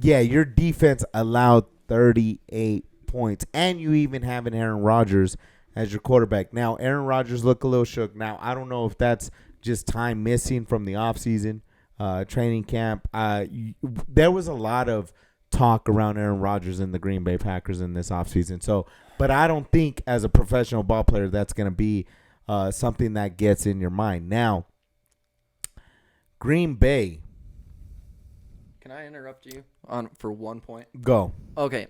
yeah, your defense allowed 38 points, and you even have an Aaron Rodgers as your quarterback. Now, Aaron Rodgers looked a little shook. Now, I don't know if that's just time missing from the offseason, training camp. There was a lot of talk around Aaron Rodgers and the Green Bay Packers in this offseason. So, but I don't think as a professional ball player that's going to be something that gets in your mind. Now, Green Bay. Can I interrupt you for 1 point? Go. Okay,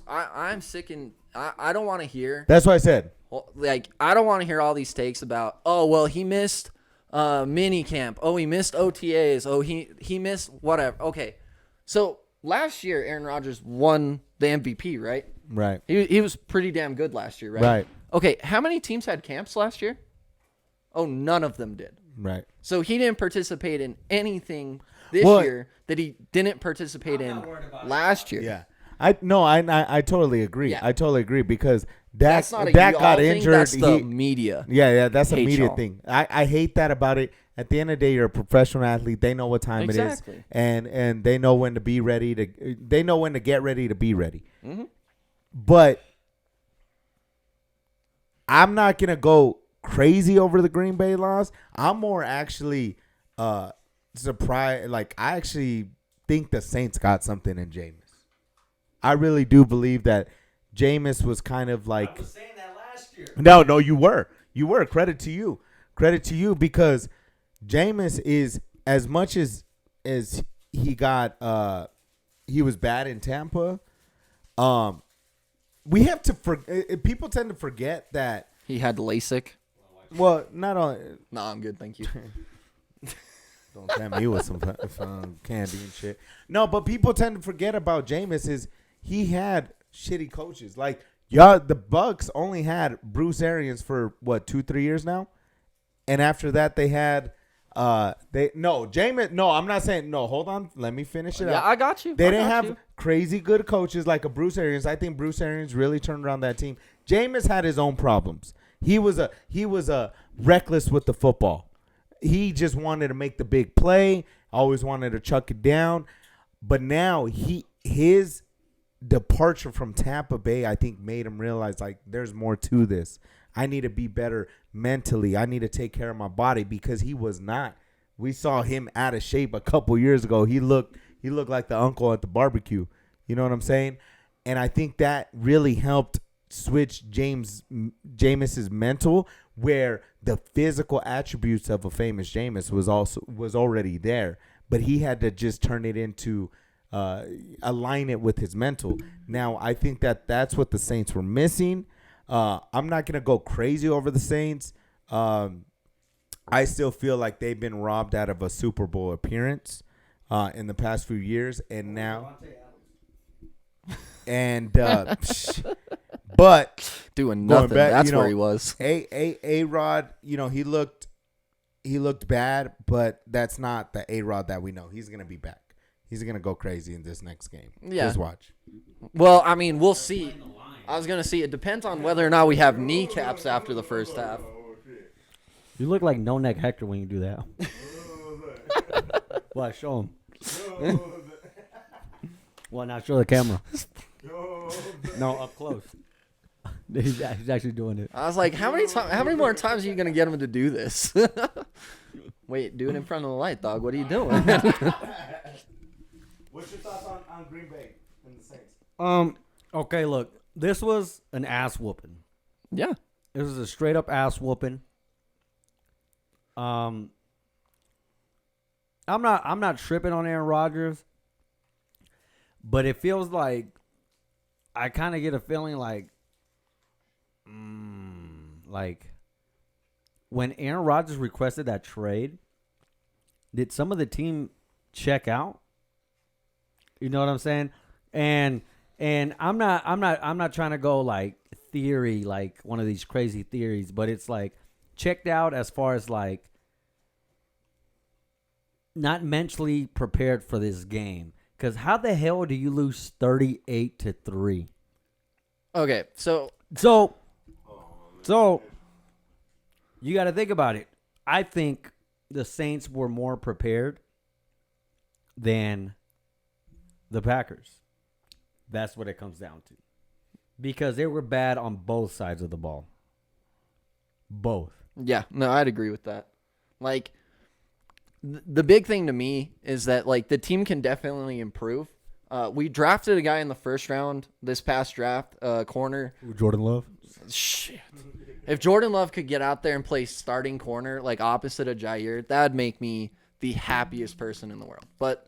I'm sick and I don't want to hear. That's what I said. Like, I don't want to hear all these takes about, oh, well, he missed mini camp. Oh, he missed OTAs. Oh, he missed whatever. Okay, so last year Aaron Rodgers won the MVP, right? Right. He was pretty damn good last year, right? Right. Okay, how many teams had camps last year? Oh, none of them did. Right. So he didn't participate in anything this year that he didn't participate in last year. Yeah. I totally agree. Yeah. I totally agree because That's not a Dak y'all got thing, injured. That's the media. Yeah, that's a Hate media y'all. thing. I hate that about it. At the end of the day, you're a professional athlete. They know what time Exactly. it is, and they know when to be ready to. They know when to get ready to be ready. Mm-hmm. But I'm not gonna go crazy over the Green Bay loss. I'm more actually surprised. Like, I actually think the Saints got something in Jameis. I really do believe that Jameis was kind of like. I was saying that last year. No, you were. Credit to you because Jameis is, as much as he got he was bad in Tampa. We have to people tend to forget that. He had LASIK. Well, not on. No, I'm good, thank you. Don't tempt me with some candy and shit. No, but people tend to forget about Jameis is he had shitty coaches. Like, the Bucks only had Bruce Arians for what, 2-3 years now, and after that they had Jameis. No, I'm not saying no. Hold on, let me finish it Yeah, up. I got you. They I didn't got have you. crazy good coaches like a Bruce Arians. I think Bruce Arians really turned around that team. Jameis had his own problems. He was a reckless with the football. He just wanted to make the big play. Always wanted to chuck it down. But now his departure from Tampa Bay, I think, made him realize, like, there's more to this. I need to be better mentally. I need to take care of my body because he was not. We saw him out of shape a couple years ago. He looked like the uncle at the barbecue. You know what I'm saying? And I think that really helped switch Jameis's mental, where the physical attributes of a famous Jameis was already there, but he had to just turn it into align it with his mental. Now, I think that's what the Saints were missing. I'm not gonna go crazy over the Saints. I still feel like they've been robbed out of a Super Bowl appearance in the past few years, and now. And but Doing nothing. back, That's where he was. A-Rod, he looked bad, but that's not the A-Rod that we know. He's gonna be back. He's gonna go crazy in this next game. Yeah. Just watch. Well, I mean, we'll see. I was gonna see. It depends on whether or not we have kneecaps after the first half. You look like No Neck Hector when you do that. What? Show him. Well, now show the camera. No, up close. He's actually doing it. I was like, how many more times are you gonna get him to do this? Wait, do it in front of the light, dog. What are you doing? What's your thoughts on Green Bay and the Saints? Okay, look. This was an ass whooping. Yeah. This was a straight up ass whooping. I'm not tripping on Aaron Rodgers, but it feels like I kind of get a feeling like when Aaron Rodgers requested that trade, did some of the team check out? You know what I'm saying? And I'm not trying to go like theory, like one of these crazy theories, but it's like checked out as far as like not mentally prepared for this game. Because how the hell do you lose 38-3? Okay, so you got to think about it. I think the Saints were more prepared than The Packers. That's what it comes down to. Because they were bad on both sides of the ball. Both. Yeah, no, I'd agree with that. Like, the big thing to me is that, like, the team can definitely improve. We drafted a guy in the first round this past draft, corner. Jordan Love. Shit. If Jordan Love could get out there and play starting corner, like, opposite of Jair, that'd make me the happiest person in the world. But,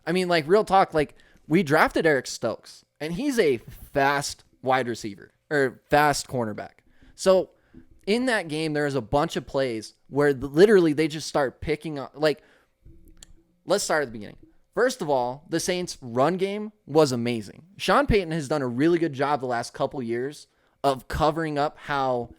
I mean, like, real talk, like, we drafted Eric Stokes, and he's a fast wide receiver, or fast cornerback. So, in that game, there was a bunch of plays where literally they just start picking up. Like, let's start at the beginning. First of all, the Saints' run game was amazing. Sean Payton has done a really good job the last couple years of covering up how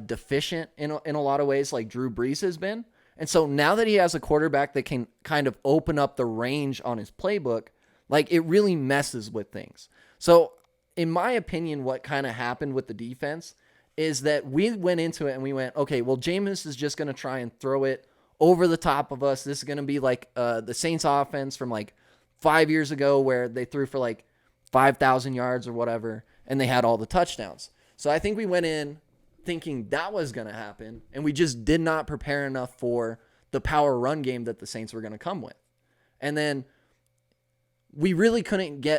deficient in a lot of ways, like Drew Brees has been. And so now that he has a quarterback that can kind of open up the range on his playbook, like, it really messes with things. So, in my opinion, what kind of happened with the defense is that we went into it and we went, okay, well, Jameis is just going to try and throw it over the top of us. This is going to be like the Saints offense from like 5 years ago where they threw for like 5,000 yards or whatever, and they had all the touchdowns. So I think we went in thinking that was going to happen, and we just did not prepare enough for the power run game that the Saints were going to come with. And then we really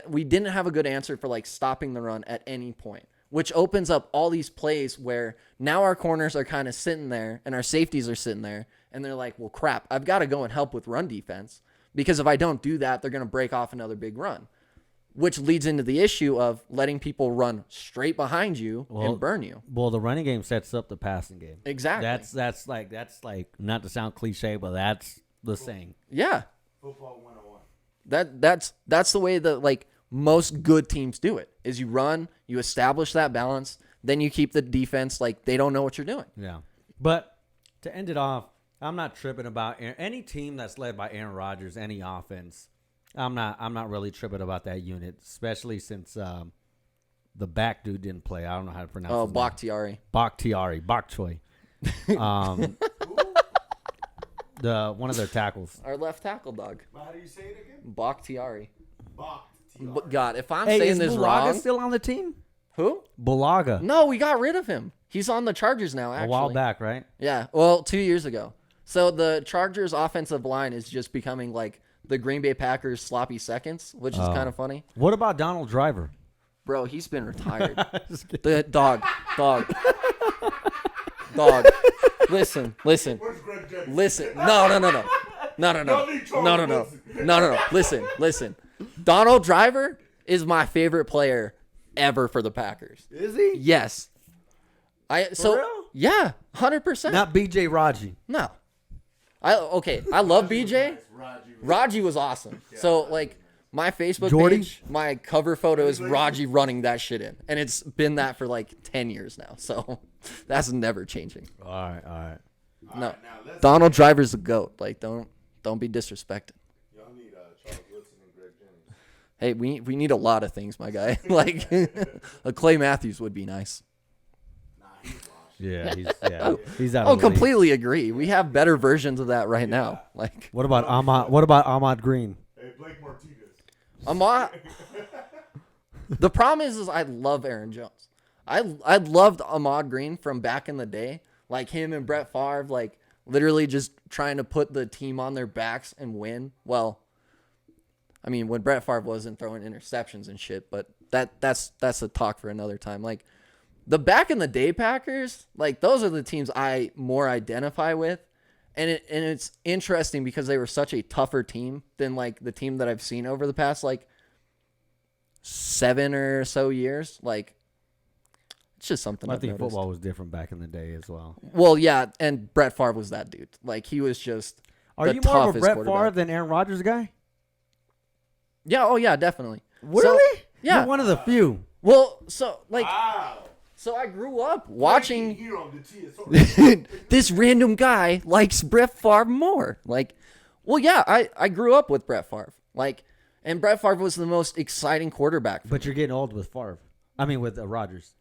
we didn't have a good answer for like stopping the run at any point, which opens up all these plays where now our corners are kind of sitting there and our safeties are sitting there, and they're like, well, crap, I've got to go and help with run defense, because if I don't do that, they're going to break off another big run, which leads into the issue of letting people run straight behind you and burn you. Well, the running game sets up the passing game. Exactly. That's like not to sound cliche, but that's the saying. Yeah. Football 101. That's the way that, like, most good teams do it, is you run, you establish that balance, then you keep the defense like they don't know what you're doing. Yeah. But to end it off, I'm not tripping about any team that's led by Aaron Rodgers, any offense. I'm not really tripping about that unit, especially since the back dude didn't play. I don't know how to pronounce his name. Bakhtiari. Bakhtiari. One of their tackles. Our left tackle, dog. How do you say it again? Bakhtiari. Bakhtiari. God, if I'm Hey, saying is this Bulaga wrong. still on the team? Who? Bulaga. No, we got rid of him. He's on the Chargers now, actually. A while back, right? Yeah, well, 2 years ago. So the Chargers offensive line is just becoming like the Green Bay Packers sloppy seconds, which is kind of funny. What about Donald Driver? Bro, he's been retired. The dog. Listen. Where's Greg Jennings? Listen. No. Listen. Donald Driver is my favorite player ever for the Packers. Is he? Yes. real? Yeah, 100%. Not BJ Raji. No. I love BJ. Raji was awesome. So like my Facebook Jordy? page, my cover photo is Raji running that shit in, and it's been that for like 10 years now. So that's never changing. All right. No, Donald Driver's the goat. Like don't be disrespected. Y'all need Charles Woodson and Greg Jennings. Hey, we need a lot of things, my guy. Like a Clay Matthews would be nice. Yeah, he's out. Oh, of the league. completely agree. We have better versions of that right now. Like What about Ahmad Green? Hey, Blake Martinez. Ahmad. The problem is I love Aaron Jones. I loved Ahmad Green from back in the day, like him and Brett Favre, like literally just trying to put the team on their backs and win. Well, I mean, when Brett Favre wasn't throwing interceptions and shit, but that's a talk for another time. Like the back in the day Packers, like those are the teams I more identify with. And it's interesting because they were such a tougher team than like the team that I've seen over the past like 7 or so years. Like it's just something I I've think noticed. football was different back in the day as well. Well, yeah, and Brett Favre was that dude. Like he was just Are the you more of a toughest Brett Favre quarterback. than Aaron Rodgers guy? Yeah, oh yeah, definitely. Really? Yeah. You're one of the few. Well, so like Wow. so I grew up watching Here on the TSR. this random guy likes Brett Favre more. Like, well, yeah, I grew up with Brett Favre. Like, and Brett Favre was the most exciting quarterback. But you're getting old with Favre. I mean, with Rodgers.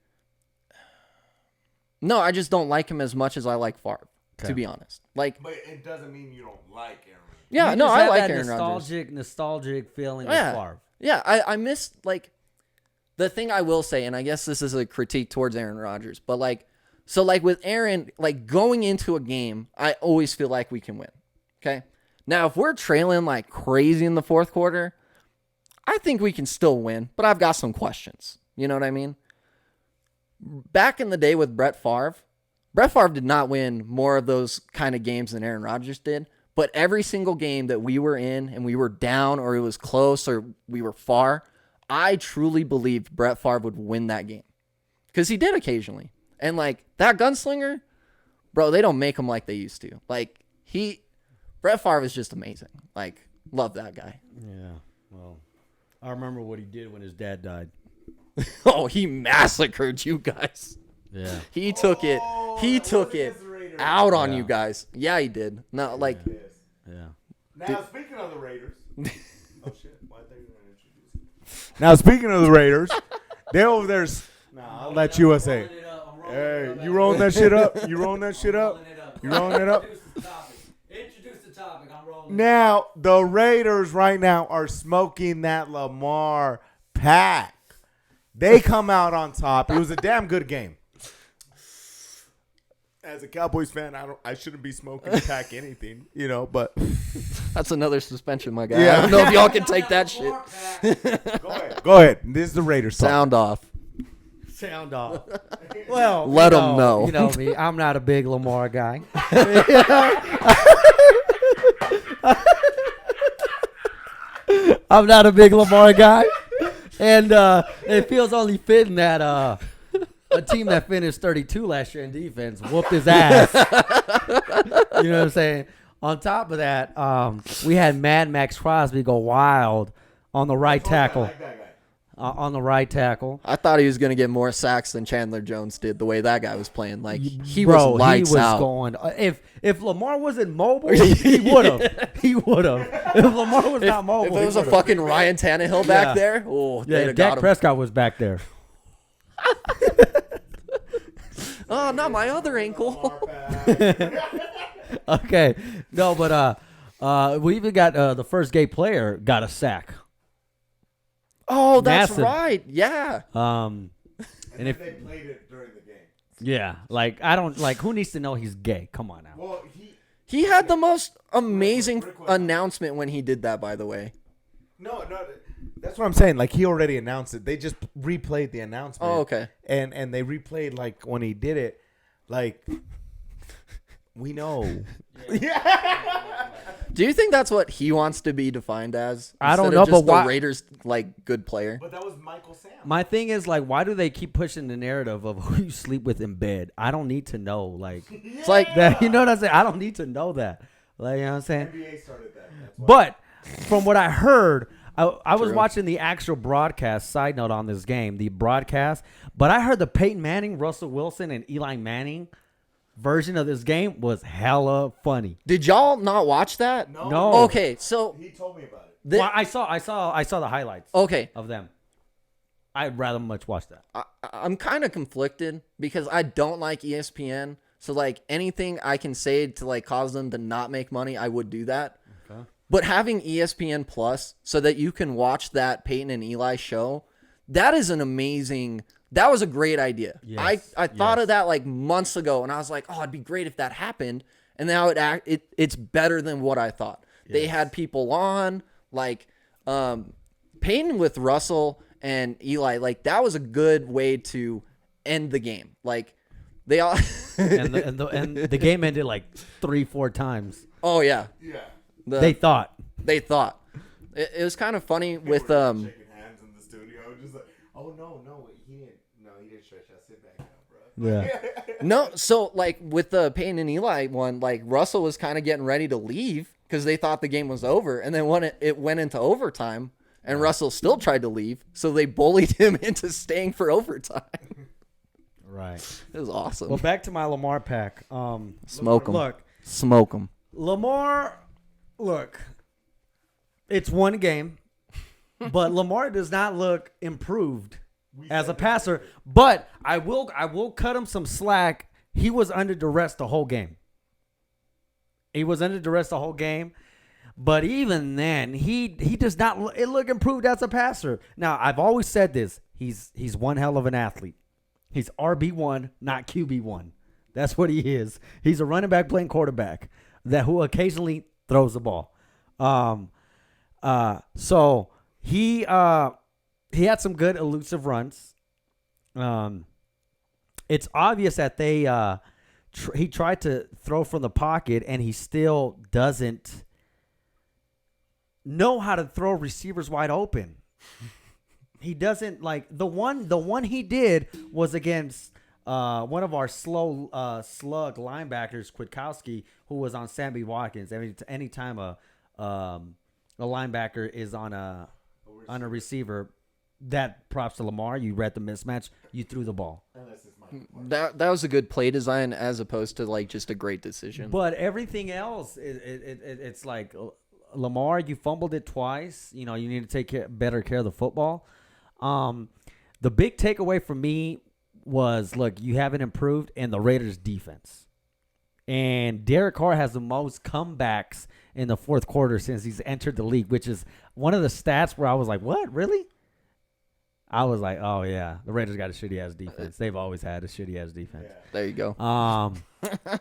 No, I just don't like him as much as I like Favre, to be honest. Like, But it doesn't mean you don't like Aaron. yeah, You no, just I have like that Aaron Rodgers. nostalgic feeling Yeah. with Favre. Yeah, I miss, like, the thing I will say, and I guess this is a critique towards Aaron Rodgers, but, like, so, like, with Aaron, like, going into a game, I always feel like we can win, okay? Now, if we're trailing like crazy in the fourth quarter, I think we can still win, but I've got some questions. You know what I mean? Back in the day with Brett Favre did not win more of those kind of games than Aaron Rodgers did, but every single game that we were in and we were down or it was close or we were far, I truly believed Brett Favre would win that game because he did occasionally. And, like, that gunslinger, bro, they don't make him like they used to. Like, Brett Favre is just amazing. Like, love that guy. Yeah. Well, I remember what he did when his dad died. Oh, he massacred you guys. Yeah. He took it out on you guys. Yeah, he did. No, like, Yeah. Now, speaking of the Raiders. Oh, shit. Why are they going to introduce? Now, speaking of the Raiders, they're over there. Nah, I'll let you say. Hey, you rolling that shit up? You rolling that shit up? You rolling it up? Introduce the topic. I'm rolling. Now, the Raiders right now are smoking that Lamar pack. They come out on top. It was a damn good game. As a Cowboys fan, I shouldn't be smoking pack anything, you know, but that's another suspension, my guy. Yeah. I don't know if y'all can take that shit. go ahead. This is the Raiders talk. Sound off. Sound off. Well, Let them know. You know me. I'm not a big Lamar guy. I'm not a big Lamar guy. And it feels only fitting that a team that finished 32 last year in defense whooped his ass. You know what I'm saying? On top of that, we had Mad Max Crosby go wild on the right tackle. On the right tackle. I thought he was going to get more sacks than Chandler Jones did the way that guy was playing. Like, he was lights out. Going. If Lamar wasn't mobile, he would have. He would have. If Lamar was not mobile. If it was a fucking Ryan Tannehill back there, oh, they'd have got Dak him. Prescott was back there. Oh, not my other ankle. Okay. No, but we even got the first gay player got a sack. Oh, that's Massive. right. Yeah. And if they played it during the game. yeah, like I don't like who needs to know he's gay? Come on now. Well, He had the most amazing announcement when he did that, by the way. No, that's what I'm saying. Like, he already announced it. They just replayed the announcement. Oh, okay. And they replayed, like, when he did it. Like, we know. Do you think that's what he wants to be defined as? I don't Instead know, of just but why- the Raiders, like, good player. But that was Michael Sam. My thing is like, why do they keep pushing the narrative of who you sleep with in bed? I don't need to know. Like It's like that. You know what I'm saying? I don't need to know that. Like, you know what I'm saying? NBA started that. That's why. But from what I heard, I was True. watching the actual broadcast. Side note on this game, the broadcast. But I heard the Peyton Manning, Russell Wilson, and Eli Manning version of this game was hella funny. Did y'all not watch that? No. Okay, so He told me about it. Well, I saw the highlights okay, of them. I'd rather much watch that. I'm kind of conflicted because I don't like ESPN. So, like, anything I can say to, like, cause them to not make money, I would do that. Okay. But having ESPN Plus so that you can watch that Peyton and Eli show, that is that was a great idea. Yes, I thought yes. of that, like, months ago, and I was like, oh, it'd be great if that happened. And now it's better than what I thought. They Yes. had people on, like, Peyton with Russell and Eli, like, that was a good way to end the game. Like, they all and the game ended like 3-4 times. oh yeah, Yeah. They thought. it was kind of funny with Shaking hands in the studio. Just like, oh, no, he didn't stretch out. Sit back now, bro. Yeah. no, so, like, with the Peyton and Eli one, like, Russell was kind of getting ready to leave because they thought the game was over, and then when it went into overtime, and Russell still tried to leave, so they bullied him into staying for overtime. Right. It was awesome. Well, back to my Lamar pack. Smoke him. Look, Smoke him. Lamar. Look, it's one game, but Lamar does not look improved as a passer. But I will cut him some slack. He was under duress the whole game. But even then, he does not look improved as a passer. Now, I've always said this. He's one hell of an athlete. He's RB1, not QB1. That's what he is. He's a running back playing quarterback who occasionally throws the ball. So he had some good elusive runs. It's obvious that he tried to throw from the pocket, and he still doesn't know how to throw receivers wide open. He doesn't like the one he did was against one of our slug linebackers, Kwiatkowski, who was on Sammy Watkins. Anytime a linebacker is on a receiver, that props to Lamar. You read the mismatch, you threw the ball. That was a good play design as opposed to like just a great decision. But everything else, it's like Lamar, you fumbled it twice. You know, you need to take better care of the football. The big takeaway for me was, look, you haven't improved in the Raiders' defense. And Derek Carr has the most comebacks in the fourth quarter since he's entered the league, which is one of the stats where I was like, what, really? I was like, oh, yeah, the Raiders got a shitty-ass defense. They've always had a shitty-ass defense. Yeah. There you go.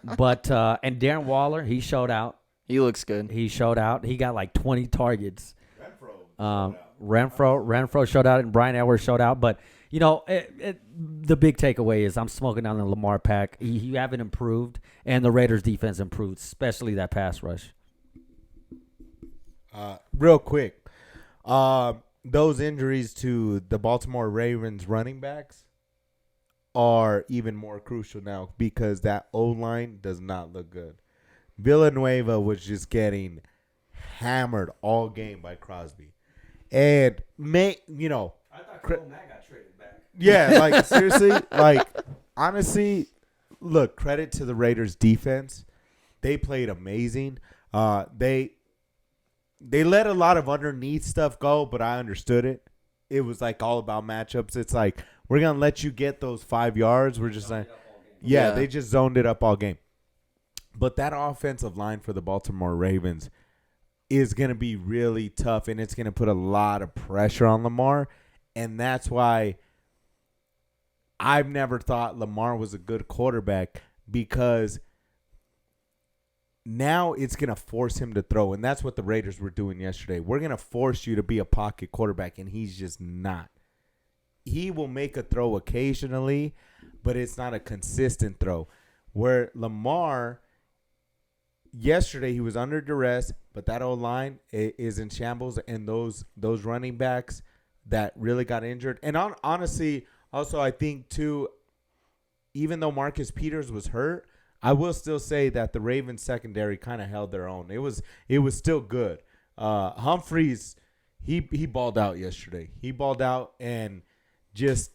But and Darren Waller, he showed out. He looks good. He showed out. He got like 20 targets. Renfrow Renfrow showed out, and Brian Edwards showed out. But, you know, the big takeaway is I'm smoking down the Lamar pack. You haven't improved, and the Raiders' defense improved, especially that pass rush. Real quick, those injuries to the Baltimore Ravens running backs are even more crucial now because that O-line does not look good. Villanueva was just getting hammered all game by Crosby. And, I thought Khalil Mack got traded back. Yeah, like, seriously, like, honestly, look, credit to the Raiders' defense. They played amazing. They let a lot of underneath stuff go, but I understood it. It was like all about matchups. It's like, we're going to let you get those 5 yards. We're just like, yeah, they just zoned it up all game. But that offensive line for the Baltimore Ravens is going to be really tough, and it's going to put a lot of pressure on Lamar. And that's why I've never thought Lamar was a good quarterback, because now it's going to force him to throw, and that's what the Raiders were doing yesterday. We're going to force you to be a pocket quarterback, and he's just not. He will make a throw occasionally, but it's not a consistent throw. Where Lamar, yesterday he was under duress, but that O-line is in shambles, and those running backs that really got injured. And honestly, also I think too, even though Marcus Peters was hurt, I will still say that the Ravens secondary kind of held their own. It was still good. Humphreys, he balled out yesterday. He balled out, and just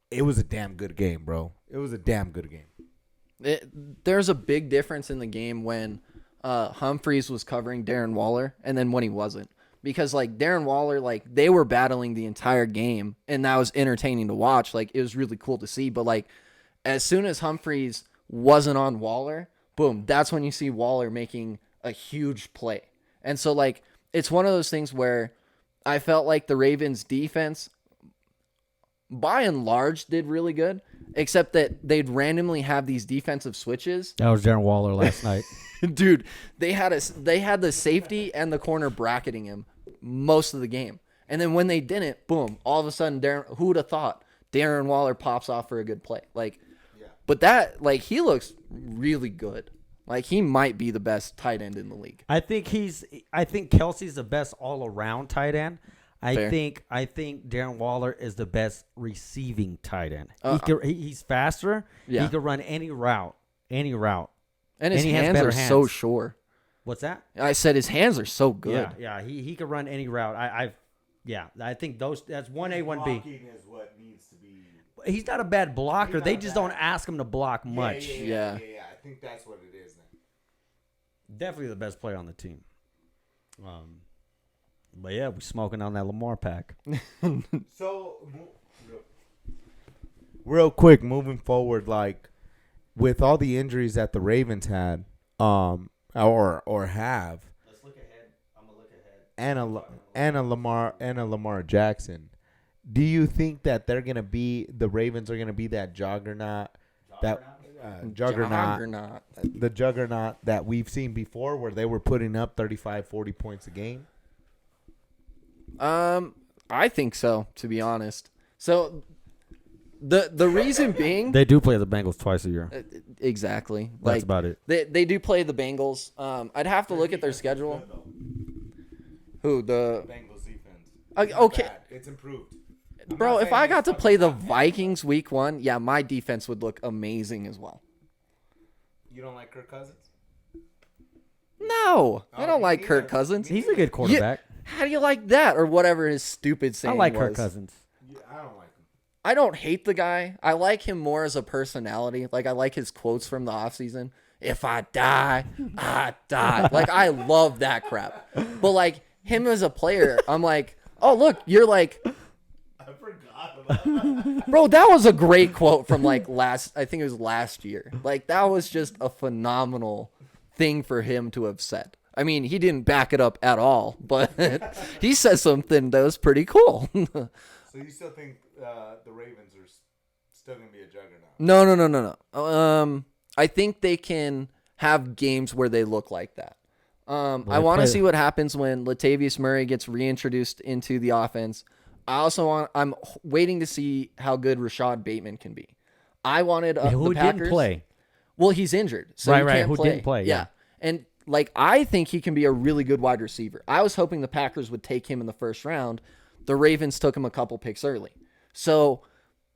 it was a damn good game, bro. It was a damn good game. There's a big difference in the game when Humphreys was covering Darren Waller and then when he wasn't. Because, like, Darren Waller, like, they were battling the entire game, and that was entertaining to watch. Like, it was really cool to see. But, like, as soon as Humphreys wasn't on Waller, boom, that's when you see Waller making a huge play. And so, like, it's one of those things where I felt like the Ravens defense, by and large, did really good, except that they'd randomly have these defensive switches. That was Darren Waller last night. Dude, they had the safety and the corner bracketing him most of the game. And then when they didn't, boom, all of a sudden, who would have thought Darren Waller pops off for a good play? Like, but that, like, he looks really good. Like, he might be the best tight end in the league. I think Kelsey's the best all-around tight end. Fair. I think Darren Waller is the best receiving tight end. He's faster. Yeah. He can run any route. And his he has hands better are hands. so sure. What's that? I said his hands are so good. Yeah. He can run any route. I think that's 1A, 1B. Blocking is what needs to be. He's not a bad blocker. They just don't ask him to block much. Yeah. I think that's what it is now. Definitely the best player on the team. But yeah, we're smoking on that Lamar pack. So, real quick, moving forward, like, with all the injuries that the Ravens had, or have. Let's look ahead. I'm a Lamar Jackson. Do you think that the Ravens are gonna be that juggernaut, Juggernaut. the juggernaut that we've seen before, where they were putting up 35, 40 points a game? I think so, to be honest. So the reason being, They do play the Bengals twice a year. exactly. That's about it. They do play the Bengals. I'd have to look at their schedule. Who the Bengals defense. okay, It's improved. bro? If I got to play the Vikings week 1, yeah, my defense would look amazing as well. You don't like Kirk Cousins? No, I don't like Kirk Cousins. He's a good quarterback. How do you like that, or whatever his stupid I saying like was? Kirk Cousins. Yeah, I don't like him. I don't hate the guy. I like him more as a personality. Like, I like his quotes from the offseason. If I die, I die. Like, I love that crap. But, like, him as a player, I'm like, oh, look, you're like, I forgot about that. bro, that was a great quote from, like, I think it was last year. Like, that was just a phenomenal thing for him to have said. I mean, he didn't back it up at all, but he said something that was pretty cool. So you still think the Ravens are still going to be a juggernaut? No. I think they can have games where they look like that. I want to see what happens when Latavius Murray gets reintroduced into the offense. I'm waiting to see how good Rashad Bateman can be. I wanted Who the Packers. didn't play? Well, he's injured, so Right, he right. can't Who play. didn't play, yeah. And like, I think he can be a really good wide receiver. I was hoping the Packers would take him in the first round. The Ravens took him a couple picks early. So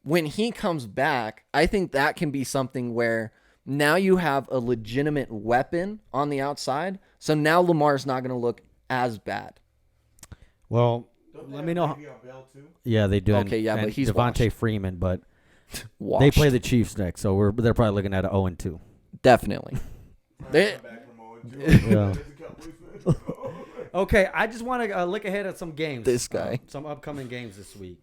when he comes back, I think that can be something where now you have a legitimate weapon on the outside. So now Lamar's not going to look as bad. Well, let me know. Yeah, they do. Okay, yeah, but he's Devontae washed. Freeman, but Washed. they play the Chiefs next, so they're probably looking at an 0-2. Definitely. They- Yeah. Okay, I just want to look ahead at some games. This guy. Some upcoming games this week.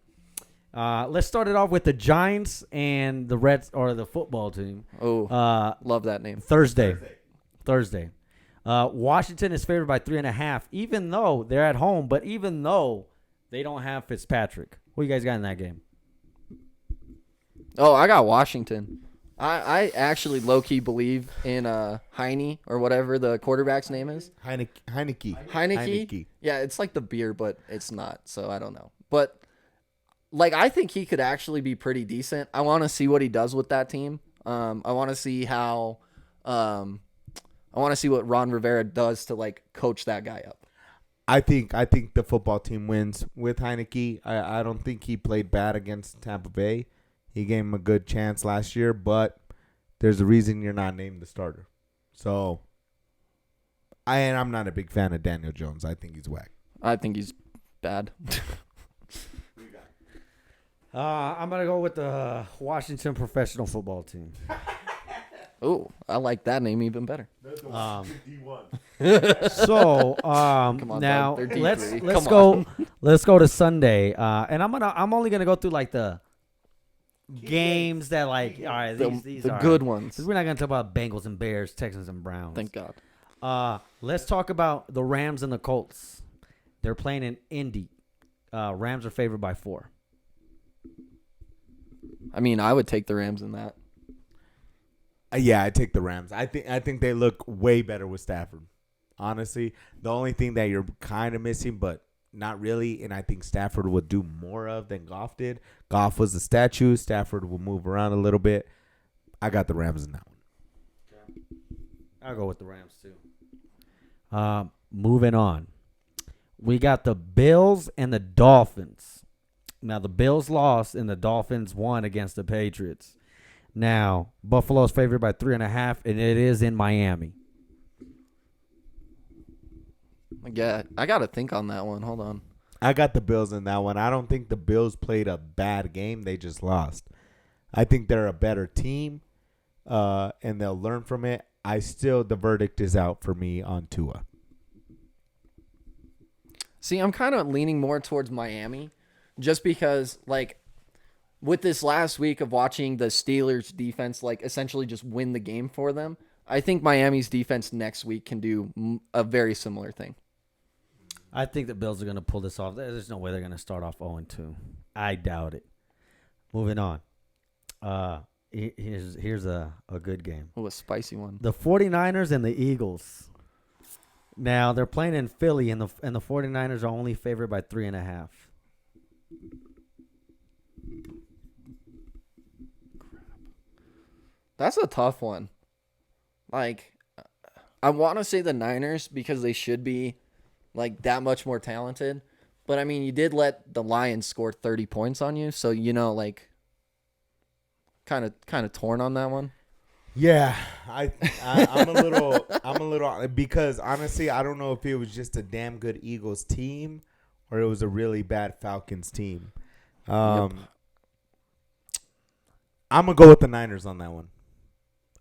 Let's start it off with the Giants and the Reds, or the football team. oh, love that name. Thursday. Washington is favored by 3.5, even though they're at home, but even though they don't have Fitzpatrick. What you guys got in that game? Oh, I got Washington. I actually low-key believe in Heine, or whatever the quarterback's name is. Heineke. Yeah, it's like the beer, but it's not, so I don't know. But, like, I think he could actually be pretty decent. I want to see what he does with that team. I want to see how I want to see what Ron Rivera does to, like, coach that guy up. I think the football team wins with Heineke. I don't think he played bad against Tampa Bay. He gave him a good chance last year, but there's a reason you're not named the starter. So, I'm not a big fan of Daniel Jones. I think he's whack. I think he's bad. I'm going to go with the Washington professional football team. Oh, I like that name even better. So Come on, now dog. They're let's D3. let's Come go on. let's go to Sunday. And I'm only gonna go through like the games that, like, all right, these The are good ones. 'cause we're not gonna talk about Bengals and Bears, Texans and Browns. Thank God. Let's talk about the Rams and the Colts. They're playing in Indy. Rams are favored by 4. I mean, I would take the Rams in that. Yeah, I take the Rams. I think they look way better with Stafford. Honestly, the only thing that you're kind of missing, but not really, and I think Stafford would do more of than Goff did. Goff was a statue. Stafford will move around a little bit. I got the Rams in that one. I'll go with the Rams too. Moving on. We got the Bills and the Dolphins. Now, the Bills lost and the Dolphins won against the Patriots. Now, Buffalo's favored by 3.5, and it is in Miami. Yeah, I got to think on that one. Hold on. I got the Bills in that one. I don't think the Bills played a bad game. They just lost. I think they're a better team, and they'll learn from it. The verdict is out for me on Tua. See, I'm kind of leaning more towards Miami just because, like, with this last week of watching the Steelers defense, like, essentially just win the game for them, I think Miami's defense next week can do a very similar thing. I think the Bills are going to pull this off. There's no way they're going to start off 0-2. I doubt it. Moving on. Here's a good game. Oh, a spicy one. The 49ers and the Eagles. Now, they're playing in Philly, and the 49ers are only favored by 3.5. That's a tough one. Like, I want to say the Niners because they should be, like, that much more talented. But, I mean, you did let the Lions score 30 points on you. So, like, kind of torn on that one. Yeah, I'm a little because honestly, I don't know if it was just a damn good Eagles team or it was a really bad Falcons team. I'm gonna go with the Niners on that one.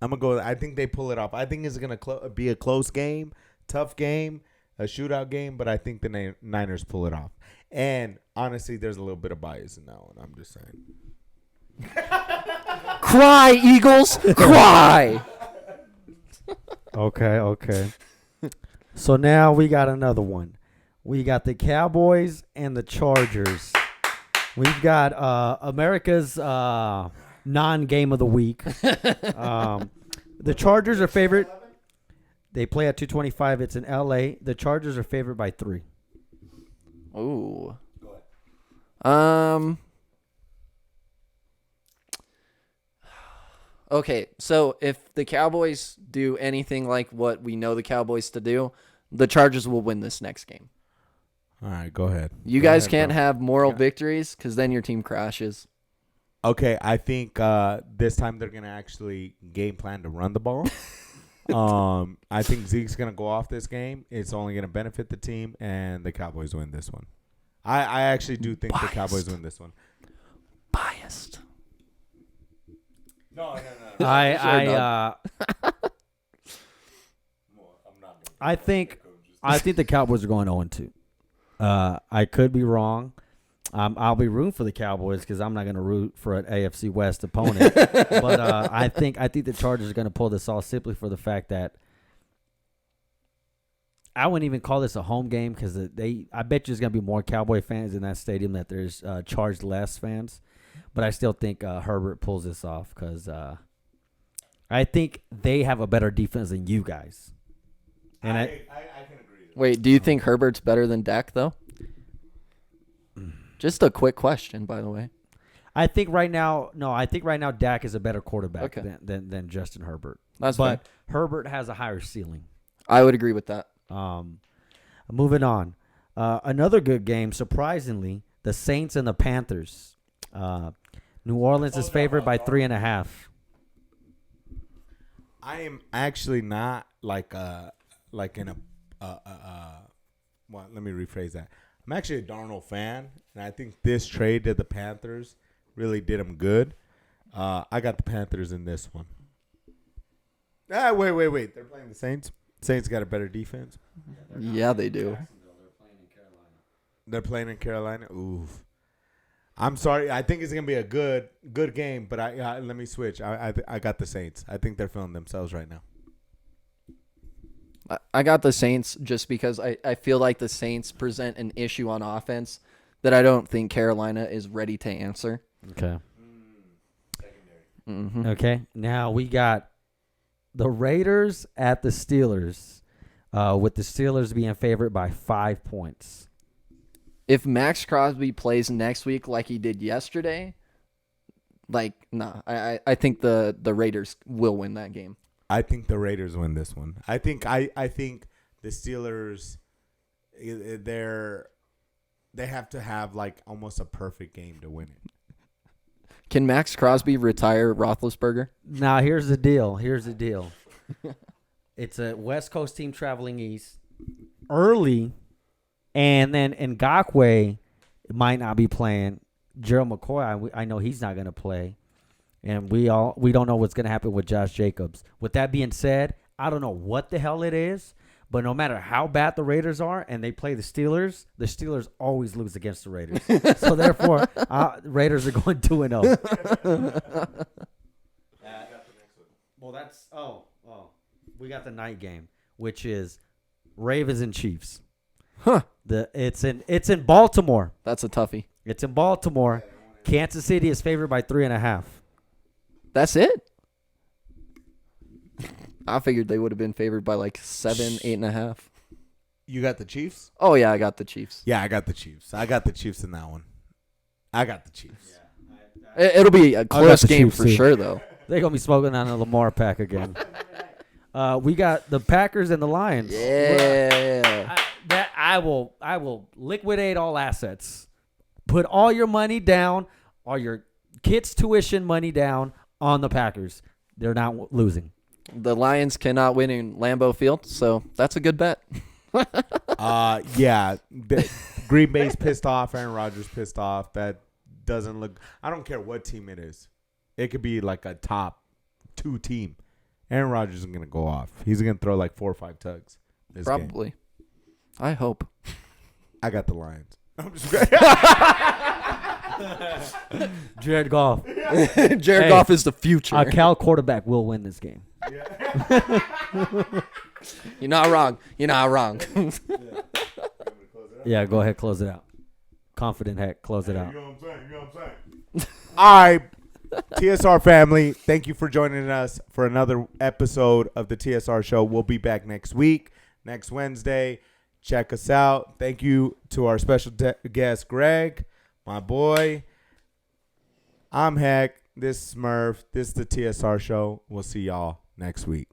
I think they pull it off. I think it's gonna be a close game, tough game, a shootout game, but I think the Niners pull it off. And honestly, there's a little bit of bias in that one. I'm just saying. Cry, Eagles, cry. Okay. So now we got another one. We got the Cowboys and the Chargers. We've got America's non-game of the week. The Chargers are favored. They play at 225. It's in L.A. The Chargers are favored by 3. Ooh. Okay, so if the Cowboys do anything like what we know the Cowboys to do, the Chargers will win this next game. All right, go ahead. You guys can't have moral victories because then your team crashes. Okay, I think this time they're gonna actually game plan to run the ball. I think Zeke's gonna go off this game. It's only gonna benefit the team, and the Cowboys win this one. I actually do think the Cowboys win this one. Biased. No. I think the Cowboys are going 0-2. I could be wrong. I'll be rooting for the Cowboys because I'm not going to root for an AFC West opponent. But I think the Chargers are going to pull this off simply for the fact that I wouldn't even call this a home game because I bet you there's going to be more Cowboy fans in that stadium that there's charged less fans. But I still think Herbert pulls this off because I think they have a better defense than you guys. And I can agree. Wait, do you think Herbert's better than Dak, though? Just a quick question, by the way. I think right now Dak is a better quarterback than Justin Herbert. But fair. Herbert has a higher ceiling. I would agree with that. Moving on. Another good game, surprisingly, the Saints and the Panthers. New Orleans is favored by 3.5. I am actually not well, let me rephrase that. I'm actually a Darnold fan, and I think this trade to the Panthers really did him good. I got the Panthers in this one. Wait. They're playing the Saints. Saints got a better defense. Yeah, they do. They're playing in Carolina. Oof. I'm sorry. I think it's gonna be a good game, but let me switch. I got the Saints. I think they're feeling themselves right now. I got the Saints just because I feel like the Saints present an issue on offense that I don't think Carolina is ready to answer. Okay. Secondary. Mm-hmm. Okay. Now we got the Raiders at the Steelers, with the Steelers being favored by 5 points. If Max Crosby plays next week like he did yesterday, I think the Raiders will win that game. I think the Raiders win this one. I think the Steelers, they have to have like almost a perfect game to win it. Can Max Crosby retire Roethlisberger? Now here's the deal. It's a West Coast team traveling east early. And then Ngakoue might not be playing. Gerald McCoy, I know he's not going to play. And we don't know what's going to happen with Josh Jacobs. With that being said, I don't know what the hell it is, but no matter how bad the Raiders are and they play the Steelers always lose against the Raiders. So therefore, Raiders are going 2-0. Well, that's we got the night game, which is Ravens and Chiefs. Huh. It's in Baltimore. That's a toughie. It's in Baltimore. Kansas City is favored by 3.5. That's it? I figured they would have been favored by like 7, 8.5. You got the Chiefs? Oh, yeah, I got the Chiefs. Yeah, I got the Chiefs. I got the Chiefs in that one. I got the Chiefs. It'll be a close the game Chiefs, for too. sure, though. They're going to be smoking on a Lamar pack again. We got the Packers and the Lions. Yeah. I will liquidate all assets. Put all your money down, all your kids' tuition money down on the Packers. They're not losing. The Lions cannot win in Lambeau Field, so that's a good bet. Yeah. Green Bay's pissed off. Aaron Rodgers pissed off. That doesn't look. I don't care what team it is. It could be like a top 2 team. Aaron Rodgers is gonna go off. He's gonna throw like 4 or 5 tugs. This game. Probably. I hope. I got the Lions. I'm just Jared Goff. Jared Goff is the future. A Cal quarterback will win this game. You're not wrong. You're not wrong. Yeah, go ahead, close it out. Confident heck, close it out. You know what I'm saying? All right, TSR family, thank you for joining us for another episode of the TSR Show. We'll be back next week, next Wednesday. Check us out. Thank you to our special guest, Greg, my boy. I'm Heck. This is Smurf. This is the TSR Show. We'll see y'all next week.